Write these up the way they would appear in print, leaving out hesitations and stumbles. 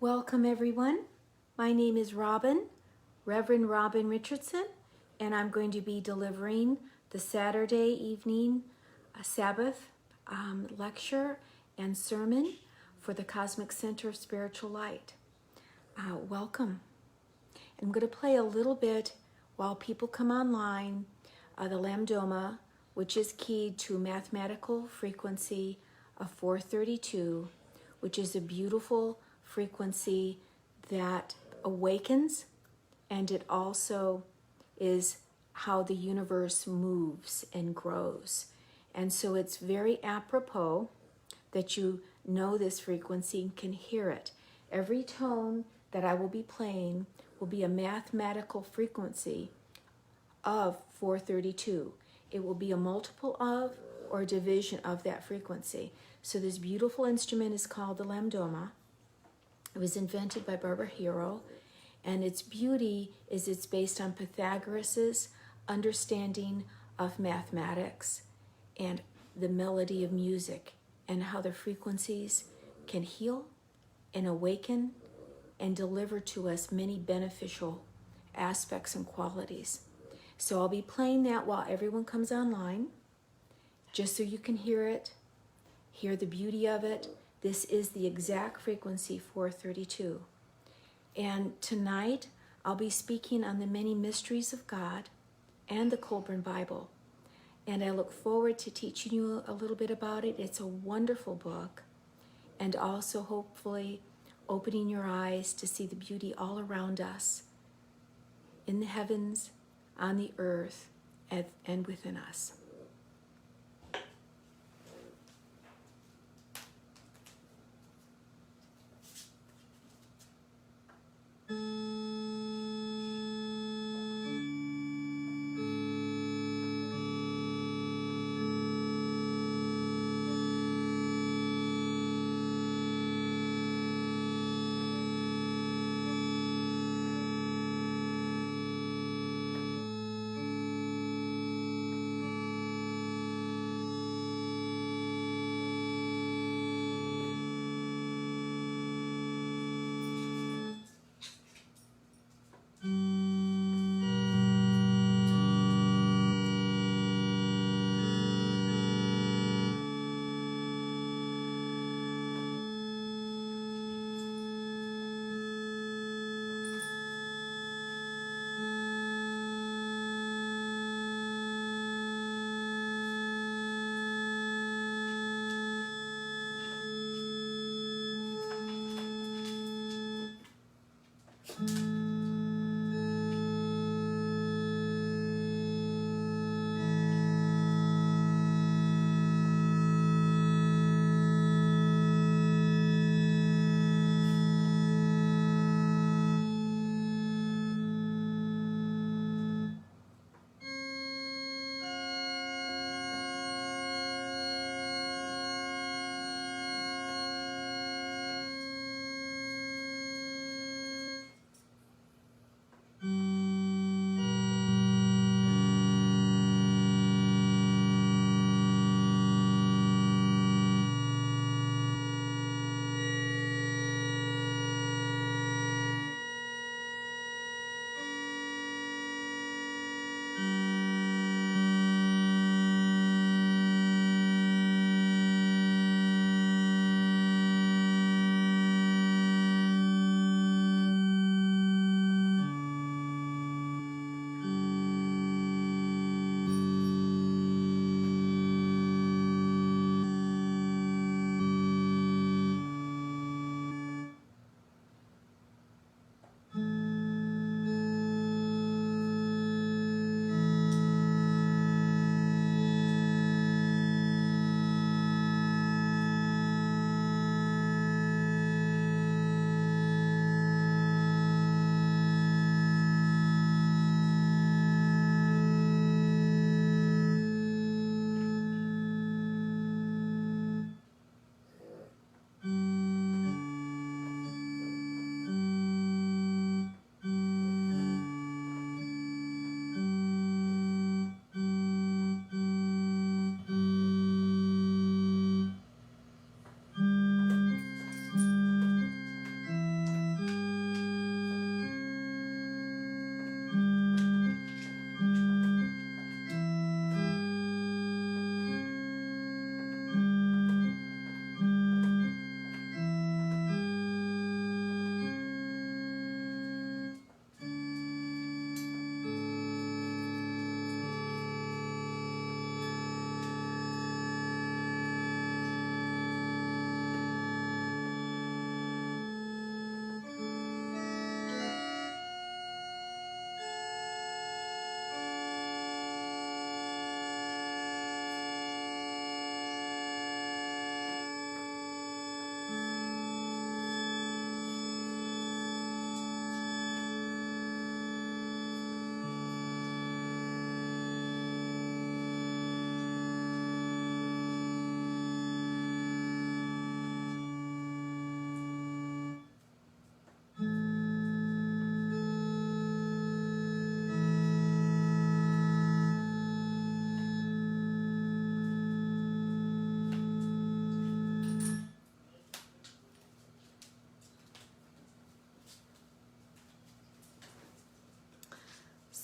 Welcome everyone. My name is Robin, Reverend Robin Richardson, and I'm going to be delivering the Saturday evening Sabbath lecture and sermon for the Cosmic Center of Spiritual Light. Welcome. I'm going to play a little bit while people come online, the Lambdoma, which is keyed to a mathematical frequency of 432, which is a beautiful frequency that awakens, and it also is how the universe moves and grows. And so it's very apropos that you know this frequency and can hear it. Every tone that I will be playing will be a mathematical frequency of 432. It will be a multiple of or a division of that frequency. So this beautiful instrument is called the Lambdoma. It was invented by Barbara Hero, and its beauty is it's based on Pythagoras's understanding of mathematics and the melody of music and how the frequencies can heal and awaken and deliver to us many beneficial aspects and qualities. So I'll be playing that while everyone comes online, just so you can hear it, hear the beauty of it. This is the exact frequency 432. And tonight I'll be speaking on the many mysteries of God and the Coburn Bible. And I look forward to teaching you a little bit about it. It's a wonderful book, and also hopefully opening your eyes to see the beauty all around us, in the heavens, on the earth, and within us.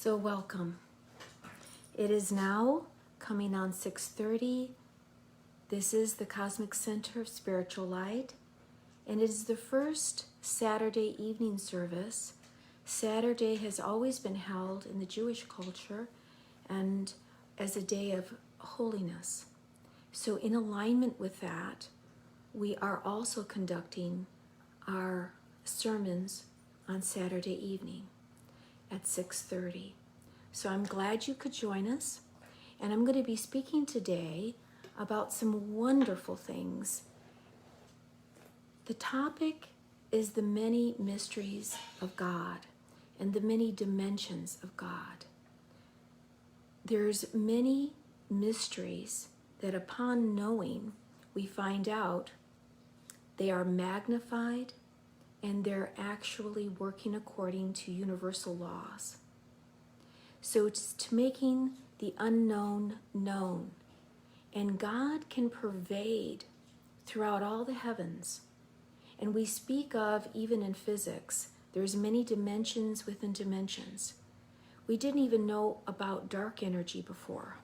So welcome. It is now coming on 6:30. This is the Cosmic Center of Spiritual Light, and it is the first Saturday evening service. Saturday has always been held in the Jewish culture and as a day of holiness. So in alignment with that, we are also conducting our sermons on Saturday evening at 6:30. So I'm glad you could join us, and I'm going to be speaking today about some wonderful things. The topic is the many mysteries of God and the many dimensions of God. There's many mysteries that upon knowing, we find out they are magnified and they're actually working according to universal laws. So it's to making the unknown known. And God can pervade throughout all the heavens. And we speak of, even in physics, there's many dimensions within dimensions. We didn't even know about dark energy before,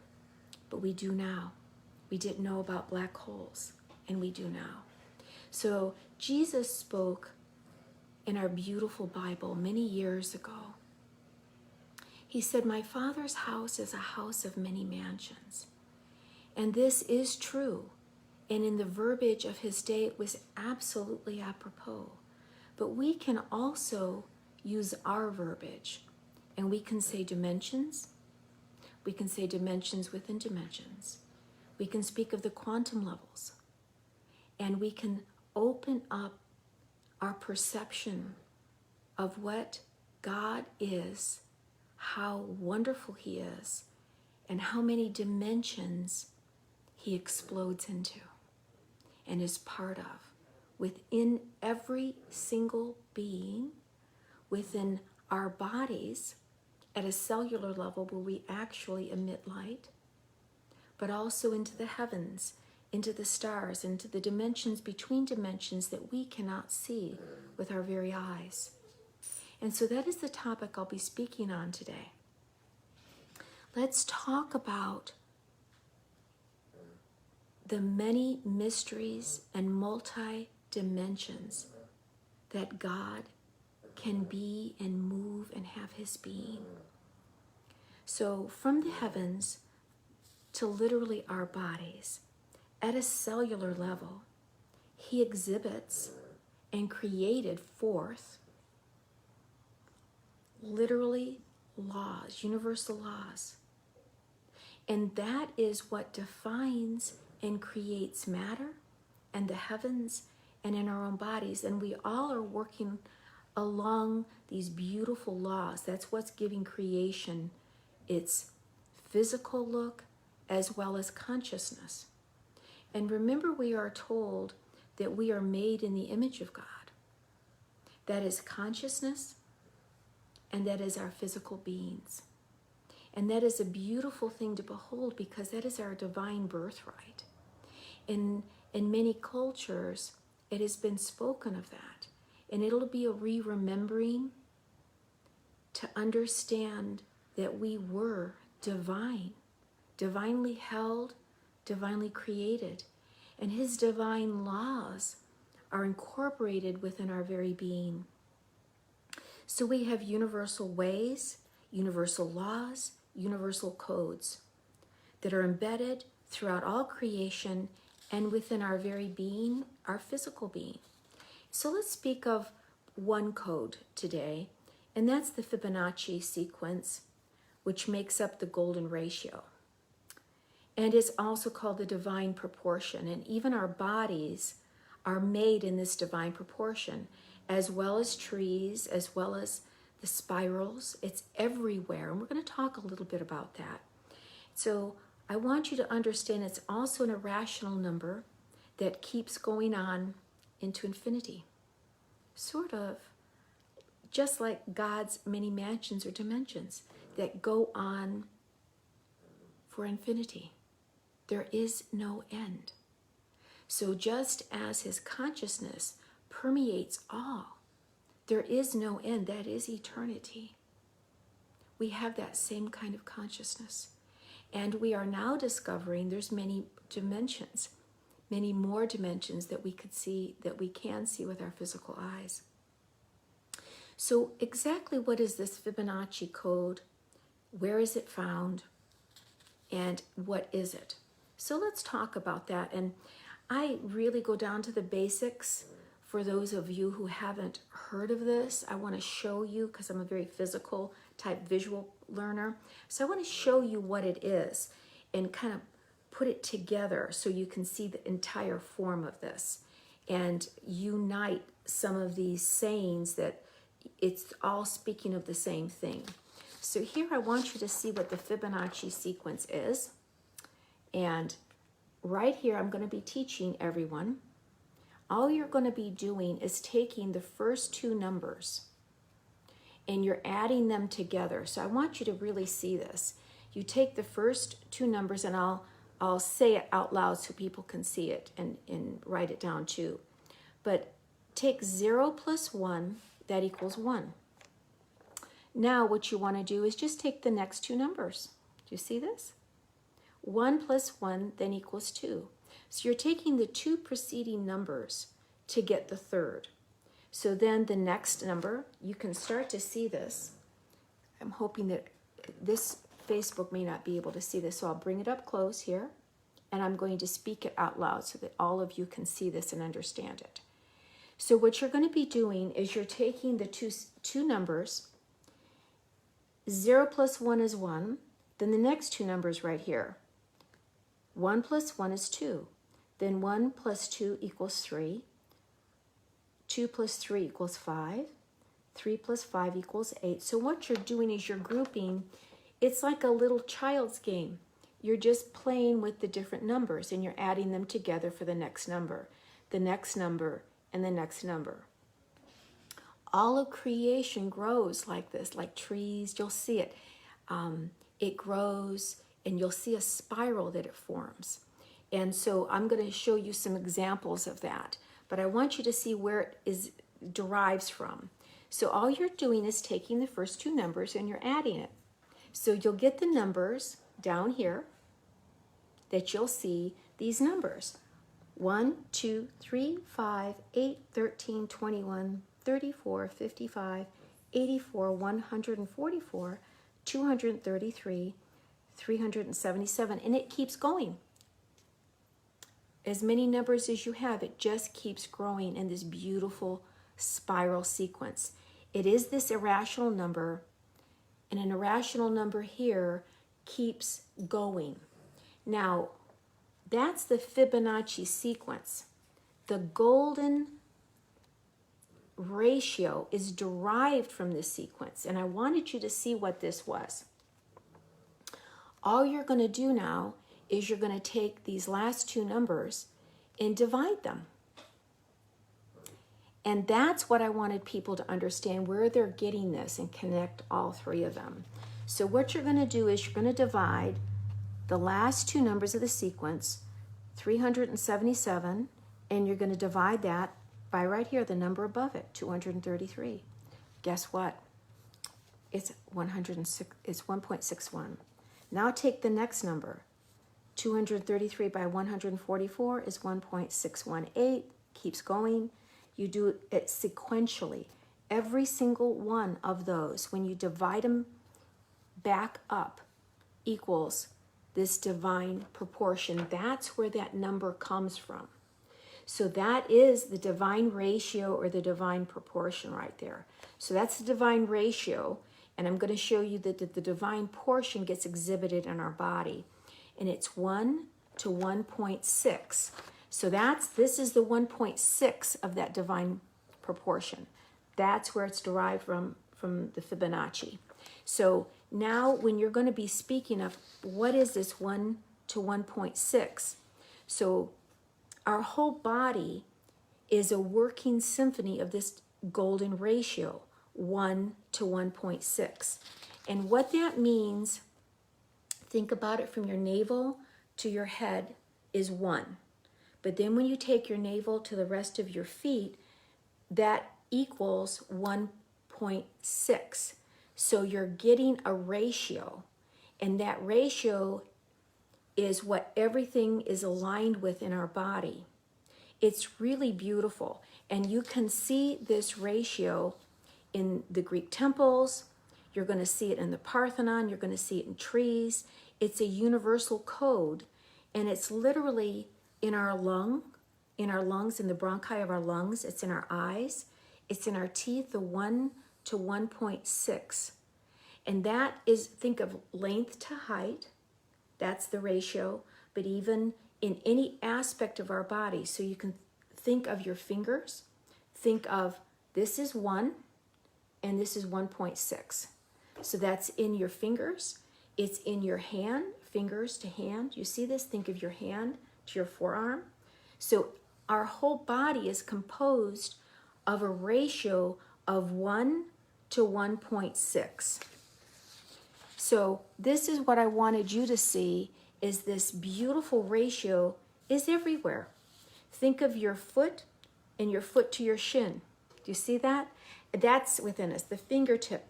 but we do now. We didn't know about black holes, and we do now. So Jesus spoke in our beautiful Bible many years ago. He said, "My Father's house is a house of many mansions." And this is true. And in the verbiage of his day, it was absolutely apropos. But we can also use our verbiage, and we can say dimensions. We can say dimensions within dimensions. We can speak of the quantum levels. And we can open up our perception of what God is, how wonderful he is, and how many dimensions he explodes into and is part of within every single being, within our bodies at a cellular level where we actually emit light, but also into the heavens, into the stars, into the dimensions between dimensions that we cannot see with our very eyes. And so that is the topic I'll be speaking on today. Let's talk about the many mysteries and multi-dimensions that God can be and move and have his being. So from the heavens to literally our bodies, at a cellular level, he exhibits and created forth literally laws, universal laws. And that is what defines and creates matter and the heavens and in our own bodies. And we all are working along these beautiful laws. That's what's giving creation its physical look as well as consciousness. And remember, we are told that we are made in the image of God. That is consciousness, and that is our physical beings. And that is a beautiful thing to behold, because that is our divine birthright. In many cultures, it has been spoken of that. And it'll be a re-remembering to understand that we were divine, divinely held, divinely created. And his divine laws are incorporated within our very being. So we have universal ways, universal laws, universal codes that are embedded throughout all creation and within our very being, our physical being. So let's speak of one code today, and that's the Fibonacci sequence, which makes up the golden ratio. And it's also called the divine proportion. And even our bodies are made in this divine proportion, as well as trees, as well as the spirals. It's everywhere. And we're going to talk a little bit about that. So I want you to understand it's also an irrational number that keeps going on into infinity. Sort of just like God's many mansions or dimensions that go on for infinity. There is no end. So just as his consciousness permeates all, there is no end. That is eternity. we have that same kind of consciousness. And we are now discovering there's many dimensions, many more dimensions that we could see, that we can see with our physical eyes. So exactly what is this Fibonacci code? Where is it found? And what is it? So let's talk about that. And I really go down to the basics. For those of you who haven't heard of this, I want to show you, because I'm a very physical type visual learner. So I want to show you what it is and kind of put it together so you can see the entire form of this and unite some of these sayings that it's all speaking of the same thing. So here I want you to see what the Fibonacci sequence is. And right here I'm going to be teaching everyone. All you're going to be doing is taking the first two numbers and you're adding them together. So I want you to really see this. You take the first two numbers, and I'll say it out loud so people can see it and write it down too. But take 0 plus 1, that equals 1. Now what you want to do is just take the next two numbers. Do you see this? 1 plus 1 then equals 2. So you're taking the two preceding numbers to get the third. So then the next number, you can start to see this. I'm hoping that this Facebook may not be able to see this, so I'll bring it up close here, and I'm going to speak it out loud so that all of you can see this and understand it. So what you're going to be doing is you're taking the two numbers. 0 plus 1 is 1. Then the next two numbers right here. 1 plus 1 is 2. Then 1 plus 2 equals 3. 2 plus 3 equals 5. 3 plus 5 equals 8. So what you're doing is you're grouping. It's like a little child's game. You're just playing with the different numbers and you're adding them together for the next number, and the next number. All of creation grows like this, like trees. You'll see it. It grows, and you'll see a spiral that it forms. And so I'm going to show you some examples of that. But I want you to see where it derives from. So all you're doing is taking the first two numbers and you're adding it. So you'll get the numbers down here that you'll see these numbers. 1, 2, 3, 5, 8, 13, 21, 34, 55, 84, 144, 233, 377, and it keeps going. As many numbers as you have, it just keeps growing in this beautiful spiral sequence. It is this irrational number, and an irrational number here keeps going. Now, that's the Fibonacci sequence. The golden ratio is derived from this sequence, and I wanted you to see what this was. All you're going to do now is you're going to take these last two numbers and divide them. And that's what I wanted people to understand, where they're getting this, and connect all three of them. So what you're going to do is you're going to divide the last two numbers of the sequence, 377, and you're going to divide that by right here, the number above it, 233. Guess what? It's 1.61. Now take the next number. 233 by 144 is 1.618. Keeps going. You do it sequentially. Every single one of those, when you divide them back up, equals this divine proportion. That's where that number comes from. So that is the divine ratio, or the divine proportion right there. So that's the divine ratio, and I'm going to show you that the divine portion gets exhibited in our body, and it's 1 to 1.6. So this is the 1.6 of that divine proportion. That's where it's derived from the Fibonacci. So now when you're going to be speaking of what is this 1 to 1.6, so our whole body is a working symphony of this golden ratio, 1 to 1.6. And what that means, think about it, from your navel to your head is 1. But then when you take your navel to the rest of your feet, that equals 1.6. So you're getting a ratio, and that ratio is what everything is aligned with in our body. It's really beautiful, and you can see this ratio in the Greek temples. You're going to see it in the Parthenon. You're going to see it in trees. It's a universal code, and it's literally in our lungs, in the bronchi of our lungs. It's in our eyes. It's in our teeth, the 1 to 1.6. And that is, think of length to height. That's the ratio. But even in any aspect of our body, so you can think of your fingers. Think of this is 1 and this is 1.6. So that's in your fingers. It's in your hand, fingers to hand. You see this? Think of your hand to your forearm. So our whole body is composed of a ratio of 1 to 1.6. So this is what I wanted you to see, is this beautiful ratio is everywhere. Think of your foot and your foot to your shin. Do you see that? That's within us, the fingertip.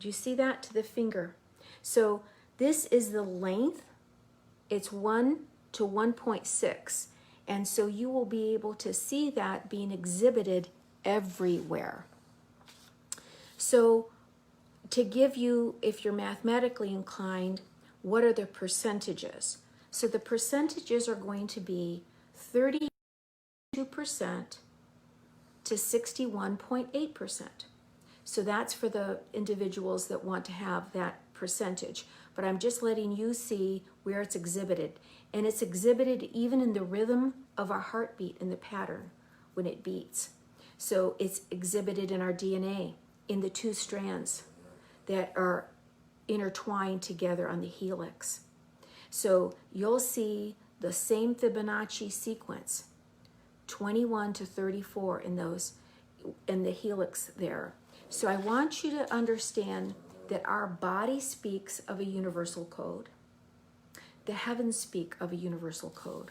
Do you see that? To the finger. So this is the length. It's 1 to 1.6. And so you will be able to see that being exhibited everywhere. So to give you, if you're mathematically inclined, what are the percentages? So the percentages are going to be 32% to 61.8%. So that's for the individuals that want to have that percentage. But I'm just letting you see where it's exhibited. And it's exhibited even in the rhythm of our heartbeat, in the pattern when it beats. So it's exhibited in our DNA, in the 2 strands that are intertwined together on the helix. So you'll see the same Fibonacci sequence, 21 to 34 in those, in the helix there. So I want you to understand that our body speaks of a universal code. The heavens speak of a universal code.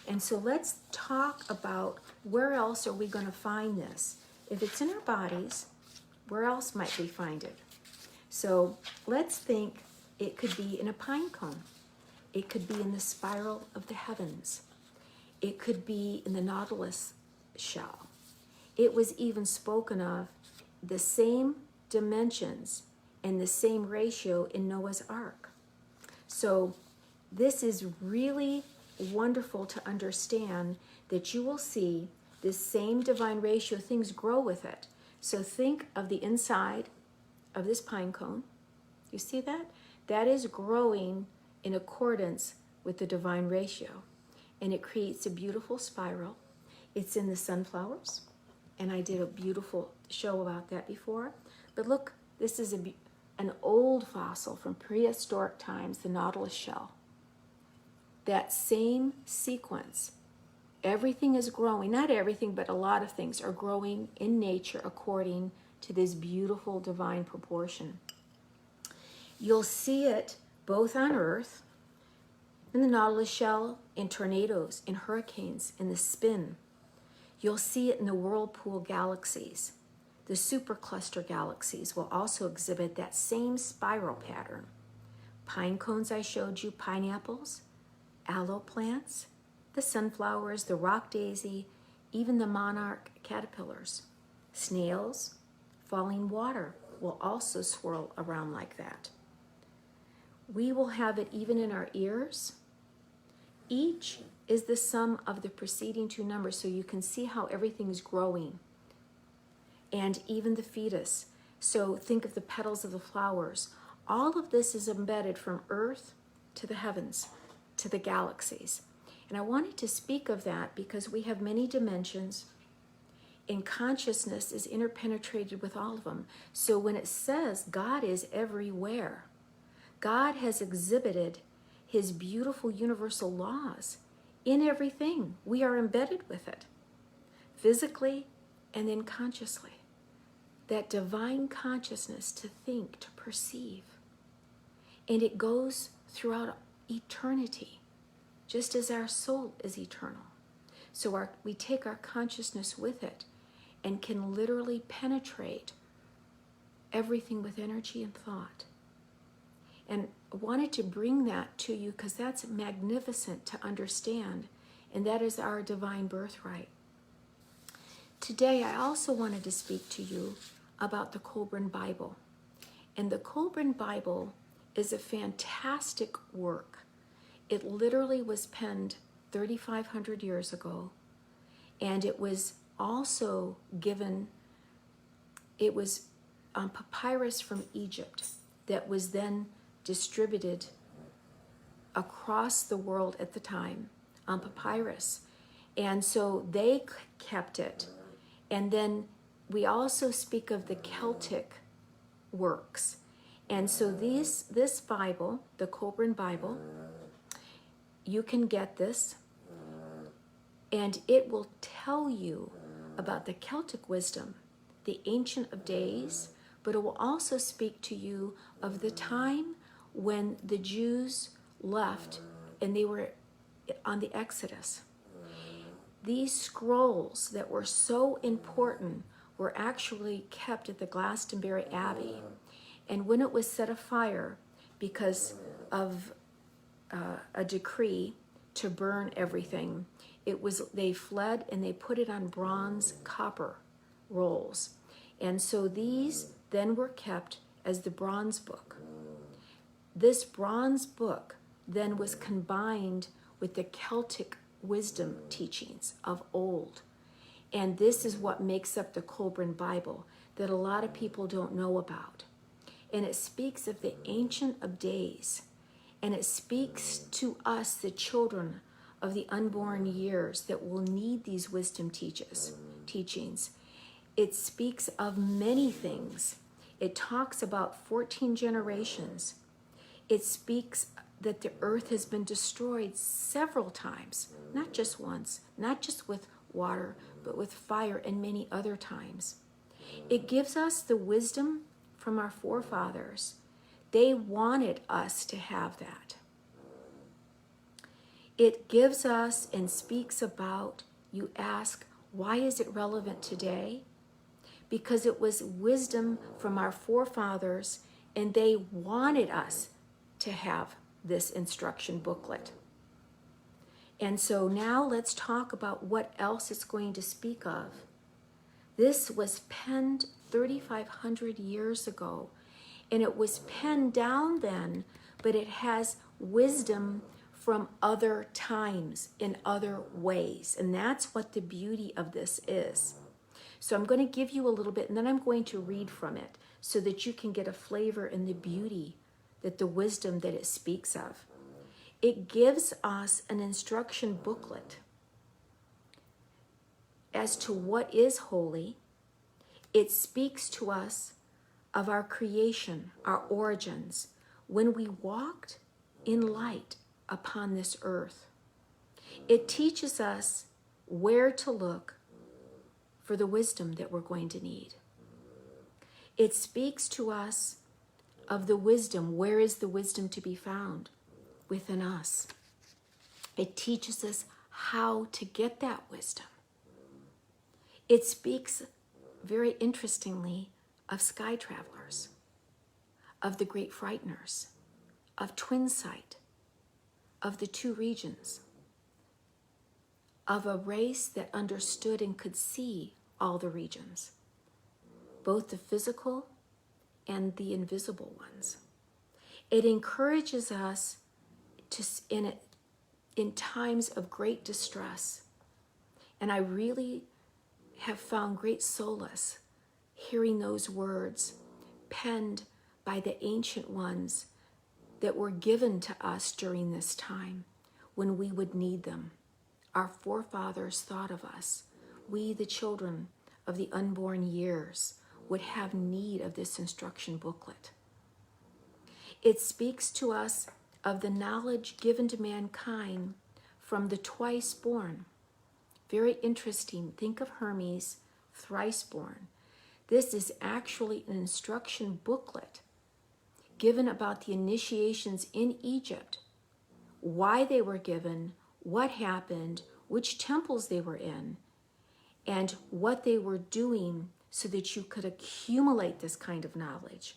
And so let's talk about where else are we going to find this? If it's in our bodies, where else might we find it? So let's think it could be in a pine cone. It could be in the spiral of the heavens. It could be in the nautilus shell. It was even spoken of the same dimensions and the same ratio in Noah's Ark. So this is really wonderful to understand, that you will see this same divine ratio, things grow with it. So think of the inside of this pine cone. You see that? That is growing in accordance with the divine ratio. And it creates a beautiful spiral. It's in the sunflowers. And I did a beautiful show about that before. But look, this is an old fossil from prehistoric times, the nautilus shell. That same sequence. Everything is growing. Not everything, but a lot of things are growing in nature according to this beautiful divine proportion. You'll see it both on Earth, in the nautilus shell, in tornadoes, in hurricanes, in the spin. You'll see it in the whirlpool galaxies. The supercluster galaxies will also exhibit that same spiral pattern. Pine cones I showed you, pineapples, aloe plants, the sunflowers, the rock daisy, even the monarch caterpillars. Snails, falling water will also swirl around like that. We will have it even in our ears. Each is the sum of the preceding 2 numbers, so you can see how everything is growing. And even the fetus. So think of the petals of the flowers. All of this is embedded from Earth to the heavens, to the galaxies. And I wanted to speak of that because we have many dimensions, and consciousness is interpenetrated with all of them. So when it says God is everywhere, God has exhibited his beautiful universal laws in everything. We are embedded with it, physically and then consciously. That divine consciousness to think, to perceive. And it goes throughout eternity, just as our soul is eternal. So we take our consciousness with it and can literally penetrate everything with energy and thought. And I wanted to bring that to you because that's magnificent to understand, and that is our divine birthright. Today, I also wanted to speak to you about the Coburn Bible. And the Coburn Bible is a fantastic work. It literally was penned 3,500 years ago, and it was also given, it was on papyrus from Egypt that was then distributed across the world at the time on papyrus. And so they kept it. And then we also speak of the Celtic works. And so this Bible, the Coburn Bible, you can get this, and it will tell you about the Celtic wisdom, the Ancient of Days, but it will also speak to you of the time when the Jews left and they were on the Exodus. These scrolls that were so important were actually kept at the Glastonbury Abbey. And when it was set afire because of a decree to burn everything, they fled and they put it on bronze copper rolls. And so these then were kept as the bronze book. This bronze book then was combined with the Celtic wisdom teachings of old. And this is what makes up the Coburn Bible that a lot of people don't know about. And it speaks of the Ancient of Days. And it speaks to us, the children of the unborn years, that will need these wisdom teachings. It speaks of many things. It talks about 14 generations. It speaks that the earth has been destroyed several times, not just once, not just with water, but with fire and many other times. It gives us the wisdom from our forefathers. They wanted us to have that. It gives us and speaks about, you ask, why is it relevant today? Because it was wisdom from our forefathers, and they wanted us to have this instruction booklet. And so now let's talk about what else it's going to speak of. This was penned 3,500 years ago, and it was penned down then, but it has wisdom from other times in other ways. And that's what the beauty of this is. So I'm going to give you a little bit, and then I'm going to read from it so that you can get a flavor in the beauty that the wisdom that it speaks of. It gives us an instruction booklet as to what is holy. It speaks to us of our creation, our origins, when we walked in light upon this earth. It teaches us where to look for the wisdom that we're going to need. It speaks to us of the wisdom. Where is the wisdom to be found? Within us. It teaches us how to get that wisdom. It speaks very interestingly of sky travelers, of the great frighteners, of twin sight, of the two regions, of a race that understood and could see all the regions, both the physical and the invisible ones. It encourages us to, in times of great distress. And I really have found great solace hearing those words penned by the ancient ones that were given to us during this time when we would need them. Our forefathers thought of us. We, the children of the unborn years, would have need of this instruction booklet. It speaks to us of the knowledge given to mankind from the twice born. Very interesting. Think of Hermes, thrice born. This is actually an instruction booklet given about the initiations in Egypt, why they were given, what happened, which temples they were in, and what they were doing so that you could accumulate this kind of knowledge.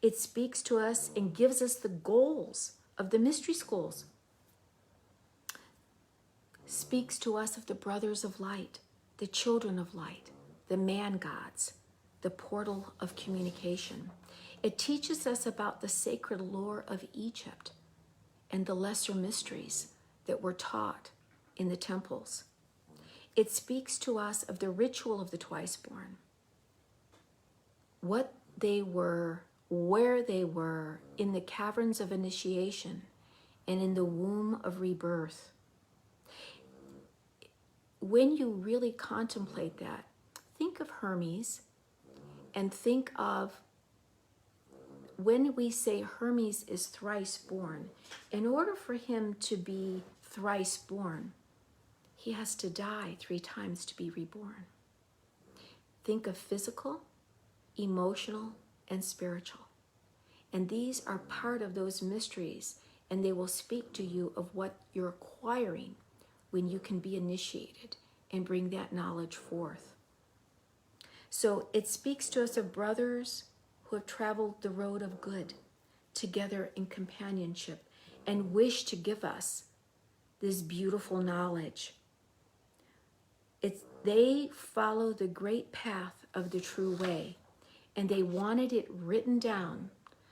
It speaks to us and gives us the goals of the mystery schools. Speaks to us of the brothers of light, the children of light, the man gods, the portal of communication. It teaches us about the sacred lore of Egypt and the lesser mysteries that were taught in the temples. It speaks to us of the ritual of the twice-born, what they were, where they were in the caverns of initiation and in the womb of rebirth. When you really contemplate that, think of Hermes and think of when we say Hermes is thrice born. In order for him to be thrice born, he has to die 3 times to be reborn. Think of physical, emotional, and spiritual. And these are part of those mysteries, and they will speak to you of what you're acquiring when you can be initiated and bring that knowledge forth. So it speaks to us of brothers who have traveled the road of good together in companionship and wish to give us this beautiful knowledge. They follow the great path of the true way, and they wanted it written down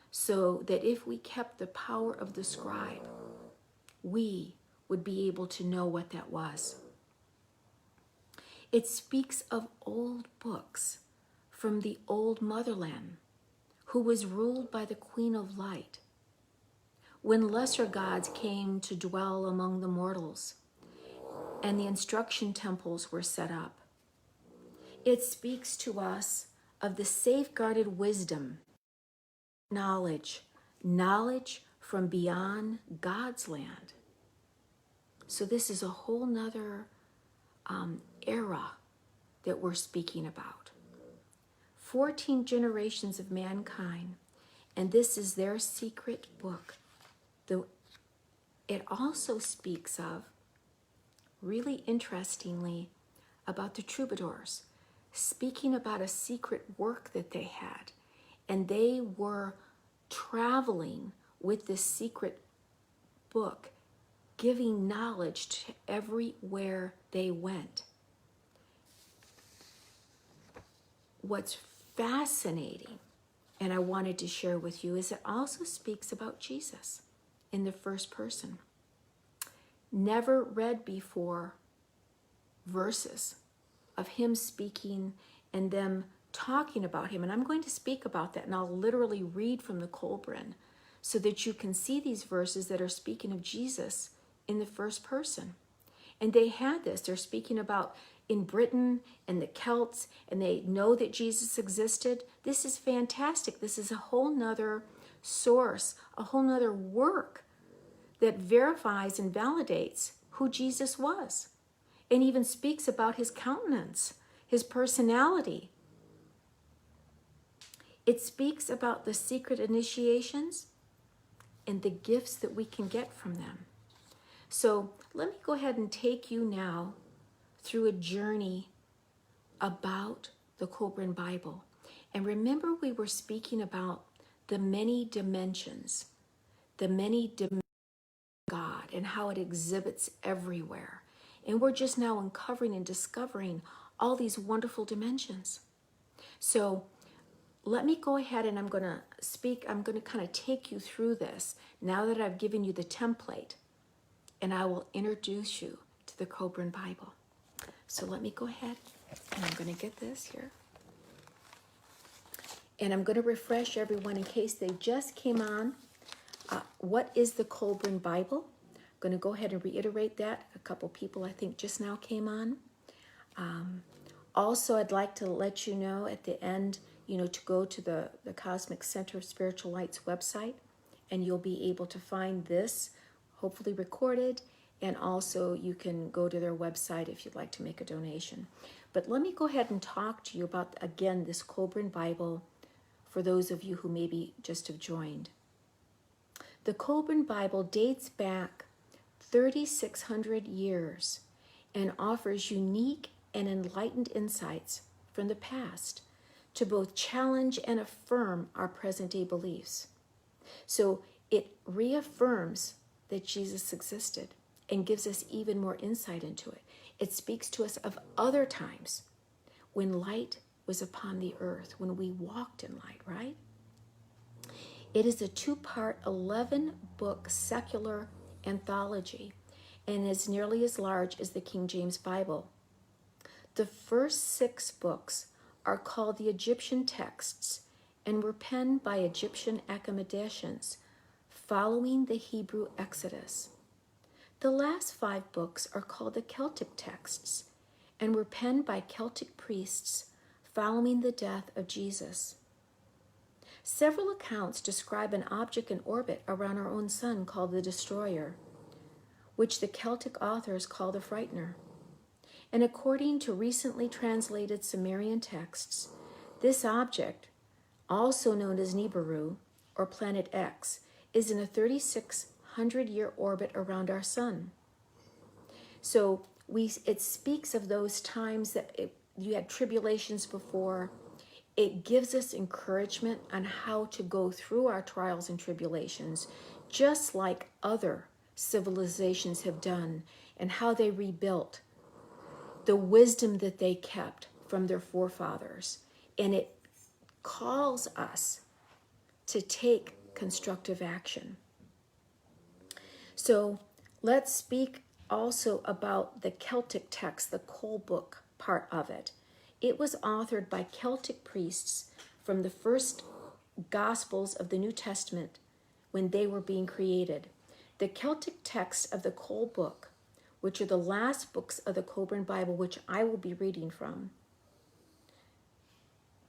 so that if we kept the power of the scribe, we would be able to know what that was. It speaks of old books from the old motherland, who was ruled by the Queen of Light. When lesser gods came to dwell among the mortals, and the instruction temples were set up. It speaks to us of the safeguarded wisdom, knowledge from beyond God's land. So this is a whole nother era that we're speaking about. 14 generations of mankind, and this is their secret book. It also speaks of, really interestingly, about the troubadours, speaking about a secret work that they had, and they were traveling with this secret book, giving knowledge to everywhere they went. What's fascinating, and I wanted to share with you, is it also speaks about Jesus in the first person. Never read before verses of him speaking and them talking about him. And I'm going to speak about that, and I'll literally read from the Coburn so that you can see these verses that are speaking of Jesus in the first person. And they had this. They're speaking about in Britain and the Celts, and they know that Jesus existed. This is fantastic. This is a whole nother source, a whole nother work that verifies and validates who Jesus was, and even speaks about his countenance, his personality. It speaks about the secret initiations and the gifts that we can get from them. So let me go ahead and take you now through a journey about the Coburn Bible. And remember, we were speaking about the many dimensions of God and how it exhibits everywhere. And we're just now uncovering and discovering all these wonderful dimensions. So let me go ahead and I'm going to kind of take you through this now that I've given you the template, and I will introduce you to the Coburn Bible. So let me go ahead and I'm going to get this here. And I'm going to refresh everyone in case they just came on. What is the Coburn Bible? I'm going to go ahead and reiterate that. A couple people I think just now came on. Also, I'd like to let you know at the end, to go to the Cosmic Center of Spiritual Light's website, and you'll be able to find this, hopefully recorded, and also you can go to their website if you'd like to make a donation. But let me go ahead and talk to you about, again, this Coburn Bible for those of you who maybe just have joined. The Coburn Bible dates back 3,600 years and offers unique and enlightened insights from the past to both challenge and affirm our present-day beliefs. So it reaffirms that Jesus existed and gives us even more insight into it. It speaks to us of other times when light was upon the earth, when we walked in light, right? It is a 2-part, 11-book secular anthology and is nearly as large as the King James Bible. The first 6 books are called the Egyptian texts and were penned by Egyptian academicians following the Hebrew Exodus. The last 5 books are called the Celtic texts and were penned by Celtic priests following the death of Jesus. Several accounts describe an object in orbit around our own sun called the Destroyer, which the Celtic authors call the Frightener. And according to recently translated Sumerian texts, this object, also known as Nibiru, or Planet X, is in a 3,600-year orbit around our sun. So it speaks of those times that you had tribulations before. It gives us encouragement on how to go through our trials and tribulations, just like other civilizations have done, and how they rebuilt, the wisdom that they kept from their forefathers. And it calls us to take constructive action. So let's speak also about the Celtic text, the Cole book part of it. It was authored by Celtic priests from the first Gospels of the New Testament when they were being created. The Celtic text of the Cole book, which are the last books of the Coburn Bible, which I will be reading from,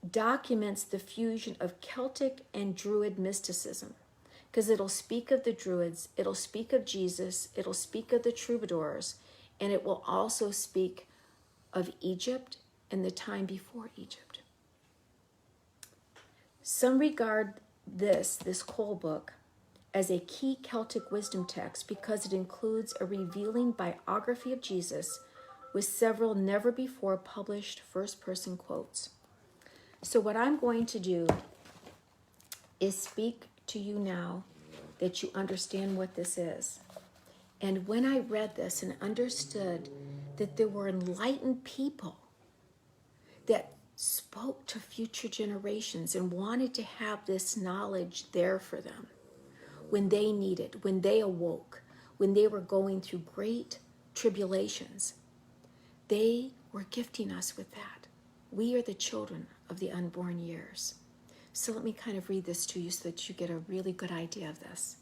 documents the fusion of Celtic and Druid mysticism, because it'll speak of the Druids, it'll speak of Jesus, it'll speak of the troubadours, and it will also speak of Egypt and the time before Egypt. Some regard this Cole book as a key Celtic wisdom text because it includes a revealing biography of Jesus with several never-before published first-person quotes. So what I'm going to do is speak to you now that you understand what this is. And when I read this and understood that there were enlightened people that spoke to future generations and wanted to have this knowledge there for them when they needed, when they awoke, when they were going through great tribulations, they were gifting us with that. We are the children of the unborn years. So let me kind of read this to you so that you get a really good idea of this.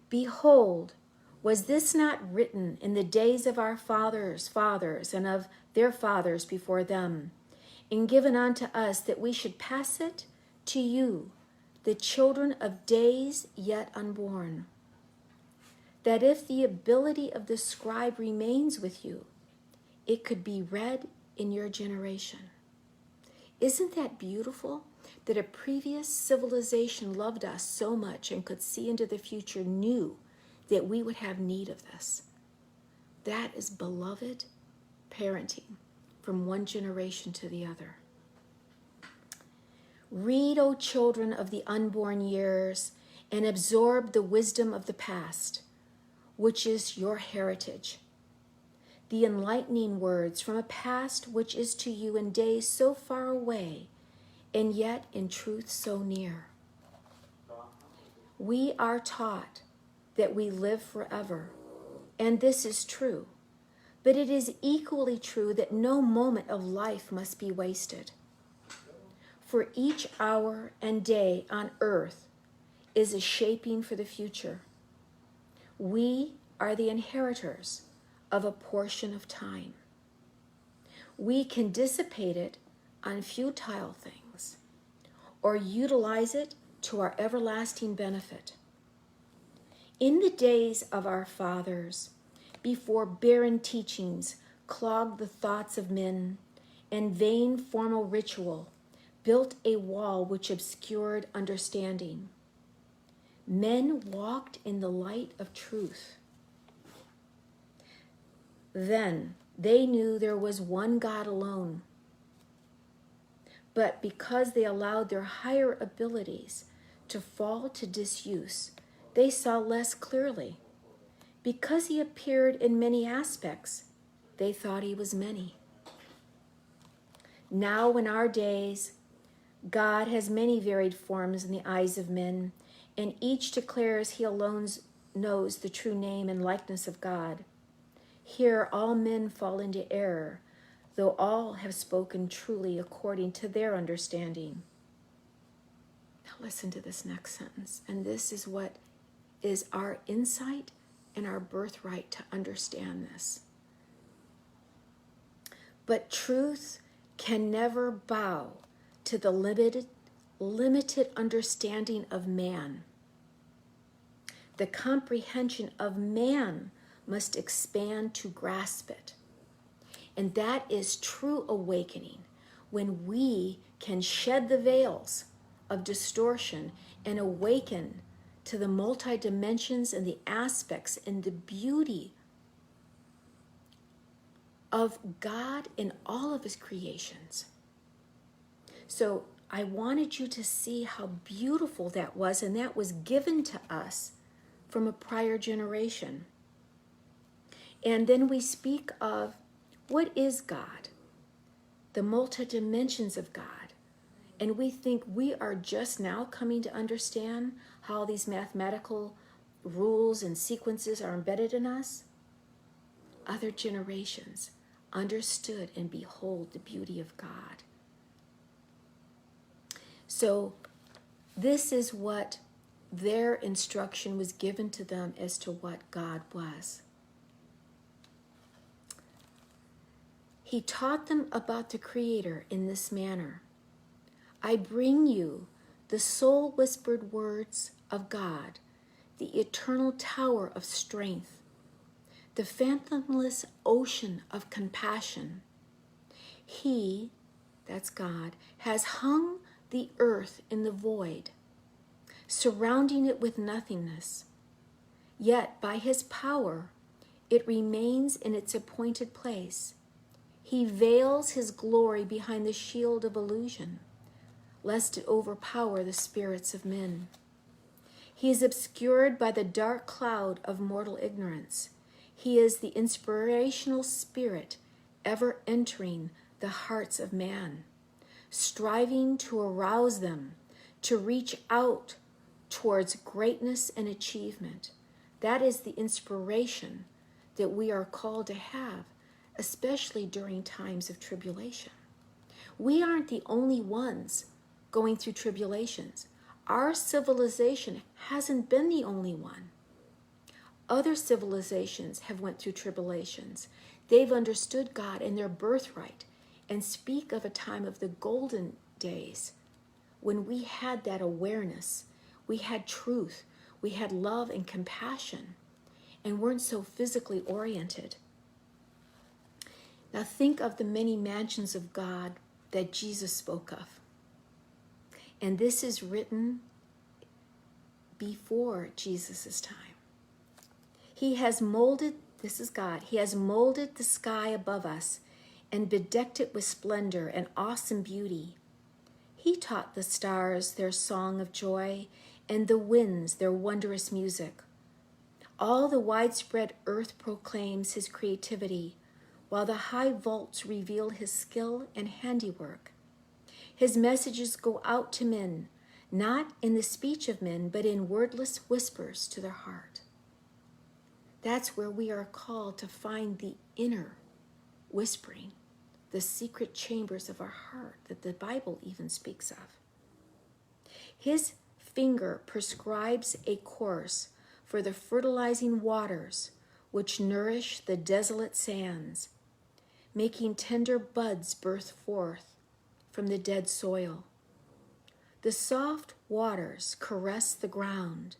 Behold, was this not written in the days of our fathers, and of their fathers before them, and given unto us that we should pass it to you, the children of days yet unborn, that if the ability of the scribe remains with you, it could be read in your generation. Isn't that beautiful? That a previous civilization loved us so much and could see into the future, knew that we would have need of this. That is beloved parenting from one generation to the other. Read, O children of the unborn years, and absorb the wisdom of the past, which is your heritage. The enlightening words from a past which is to you in days so far away, and yet in truth so near. We are taught that we live forever, and this is true, but it is equally true that no moment of life must be wasted. For each hour and day on earth is a shaping for the future. We are the inheritors of a portion of time. We can dissipate it on futile things or utilize it to our everlasting benefit. In the days of our fathers, before barren teachings clogged the thoughts of men, and vain formal ritual built a wall which obscured understanding, men walked in the light of truth. Then they knew there was one God alone, But because they allowed their higher abilities to fall to disuse, they saw less clearly. Because he appeared in many aspects, they thought he was many. Now in our days, God has many varied forms in the eyes of men, and each declares he alone knows the true name and likeness of God. Here all men fall into error, though all have spoken truly according to their understanding. Now listen to this next sentence, and this is what is our insight and our birthright to understand this. But truth can never bow to the limited understanding of man. The comprehension of man must expand to grasp it. And that is true awakening, when we can shed the veils of distortion and awaken to the multi-dimensions and the aspects and the beauty of God in all of his creations. So I wanted you to see how beautiful that was, and that was given to us from a prior generation. And then we speak of what is God, the multi-dimensions of God. And we think we are just now coming to understand how these mathematical rules and sequences are embedded in us. Other generations understood and behold the beauty of God. So this is what their instruction was given to them as to what God was. He taught them about the Creator in this manner. I bring you the soul-whispered words of God, the eternal tower of strength, the fathomless ocean of compassion. He, that's God, has hung the earth in the void, surrounding it with nothingness. Yet by his power, it remains in its appointed place. He veils his glory behind the shield of illusion, lest it overpower the spirits of men. He is obscured by the dark cloud of mortal ignorance. He is the inspirational spirit ever entering the hearts of man, striving to arouse them, to reach out towards greatness and achievement. That is the inspiration that we are called to have, especially during times of tribulation. We aren't the only ones going through tribulations. Our civilization hasn't been the only one. Other civilizations have went through tribulations. They've understood God and their birthright, and speak of a time of the golden days when we had that awareness, we had truth, we had love and compassion, and weren't so physically oriented. Now think of the many mansions of God that Jesus spoke of. And this is written before Jesus' time. He has molded, this is God, he has molded the sky above us and bedecked it with splendor and awesome beauty. He taught the stars their song of joy and the winds their wondrous music. All the widespread earth proclaims his creativity, while the high vaults reveal his skill and handiwork. His messages go out to men, not in the speech of men, but in wordless whispers to their heart. That's where we are called to find the inner whispering, the secret chambers of our heart that the Bible even speaks of. His finger prescribes a course for the fertilizing waters which nourish the desolate sands, making tender buds burst forth from the dead soil. The soft waters caress the ground,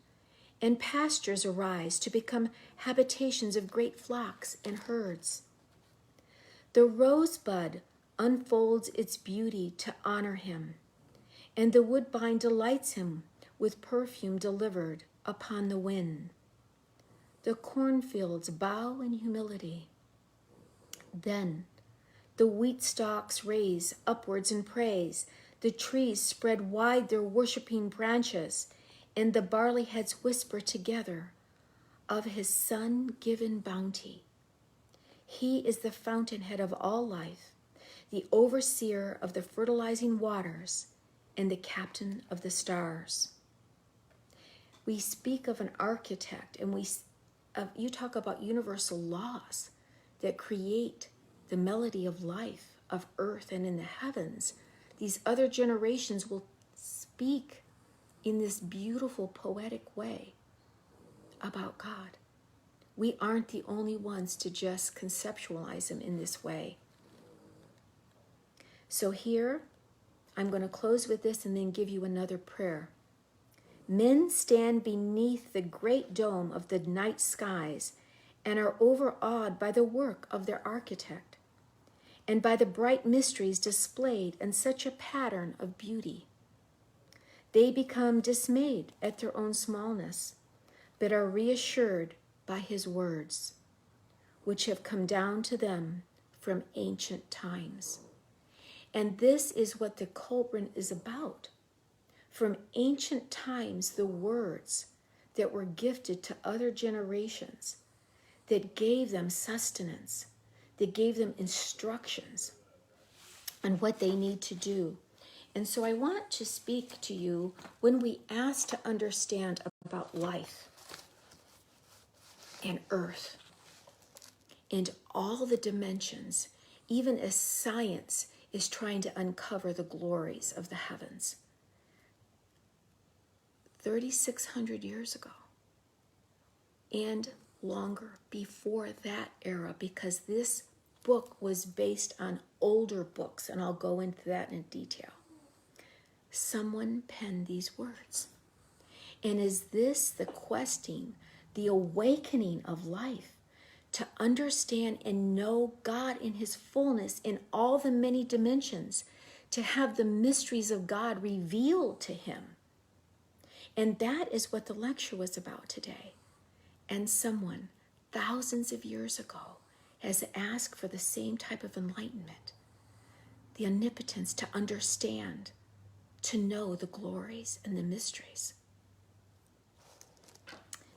and pastures arise to become habitations of great flocks and herds. The rosebud unfolds its beauty to honor him, and the woodbine delights him with perfume delivered upon the wind. The cornfields bow in humility. Then the wheat stalks raise upwards in praise, The trees spread wide their worshiping branches, and the barley heads whisper together of his sun-given bounty. He is the fountainhead of all life, the overseer of the fertilizing waters, and the captain of the stars. We speak of an architect, and you talk about universal laws that create the melody of life, of earth and in the heavens. These other generations will speak in this beautiful poetic way about God. We aren't the only ones to just conceptualize him in this way. So here, I'm going to close with this and then give you another prayer. Men stand beneath the great dome of the night skies and are overawed by the work of their architect and by the bright mysteries displayed in such a pattern of beauty. They become dismayed at their own smallness, but are reassured by his words, which have come down to them from ancient times. And this is what the Coburn is about. From ancient times, the words that were gifted to other generations, that gave them sustenance, that gave them instructions on what they need to do. And so I want to speak to you when we ask to understand about life and earth and all the dimensions, even as science is trying to uncover the glories of the heavens. 3,600 years ago and longer before that era, because this book was based on older books, and I'll go into that in detail. Someone penned these words. And is this the questing, the awakening of life, to understand and know God in his fullness in all the many dimensions, to have the mysteries of God revealed to him? And that is what the lecture was about today. And someone, thousands of years ago, has asked for the same type of enlightenment, the omnipotence to understand, to know the glories and the mysteries.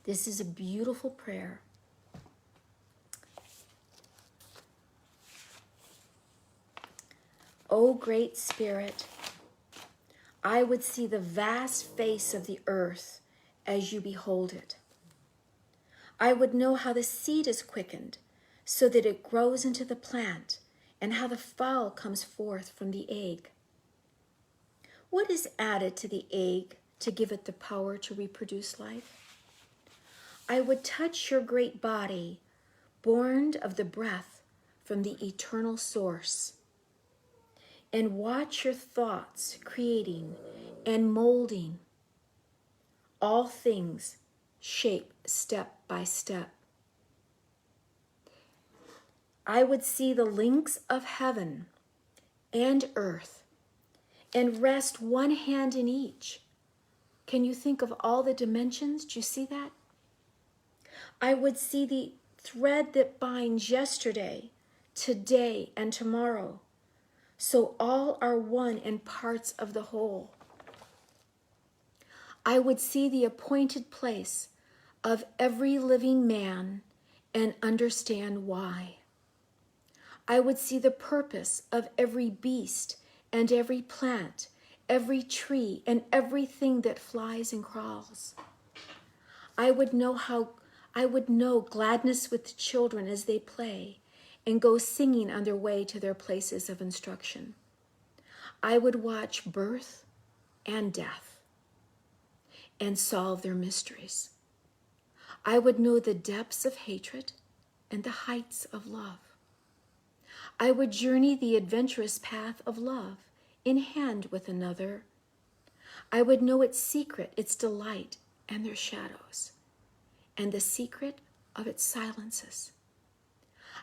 This is a beautiful prayer. O Great Spirit, I would see the vast face of the earth as you behold it. I would know how the seed is quickened so that it grows into the plant, and how the fowl comes forth from the egg. What is added to the egg to give it the power to reproduce life? I would touch your great body, born of the breath from the eternal source, and watch your thoughts creating and molding all things, shape step by step. I would see the links of heaven and earth and rest one hand in each. Can you think of all the dimensions? Do you see that? I would see the thread that binds yesterday, today, and tomorrow, so all are one and parts of the whole. I would see the appointed place of every living man and understand why. I would see the purpose of every beast and every plant, every tree and everything that flies and crawls. I would know gladness with the children as they play and go singing on their way to their places of instruction. I would watch birth and death and solve their mysteries. I would know the depths of hatred and the heights of love. I would journey the adventurous path of love in hand with another. I would know its secret, its delight, and their shadows, and the secret of its silences.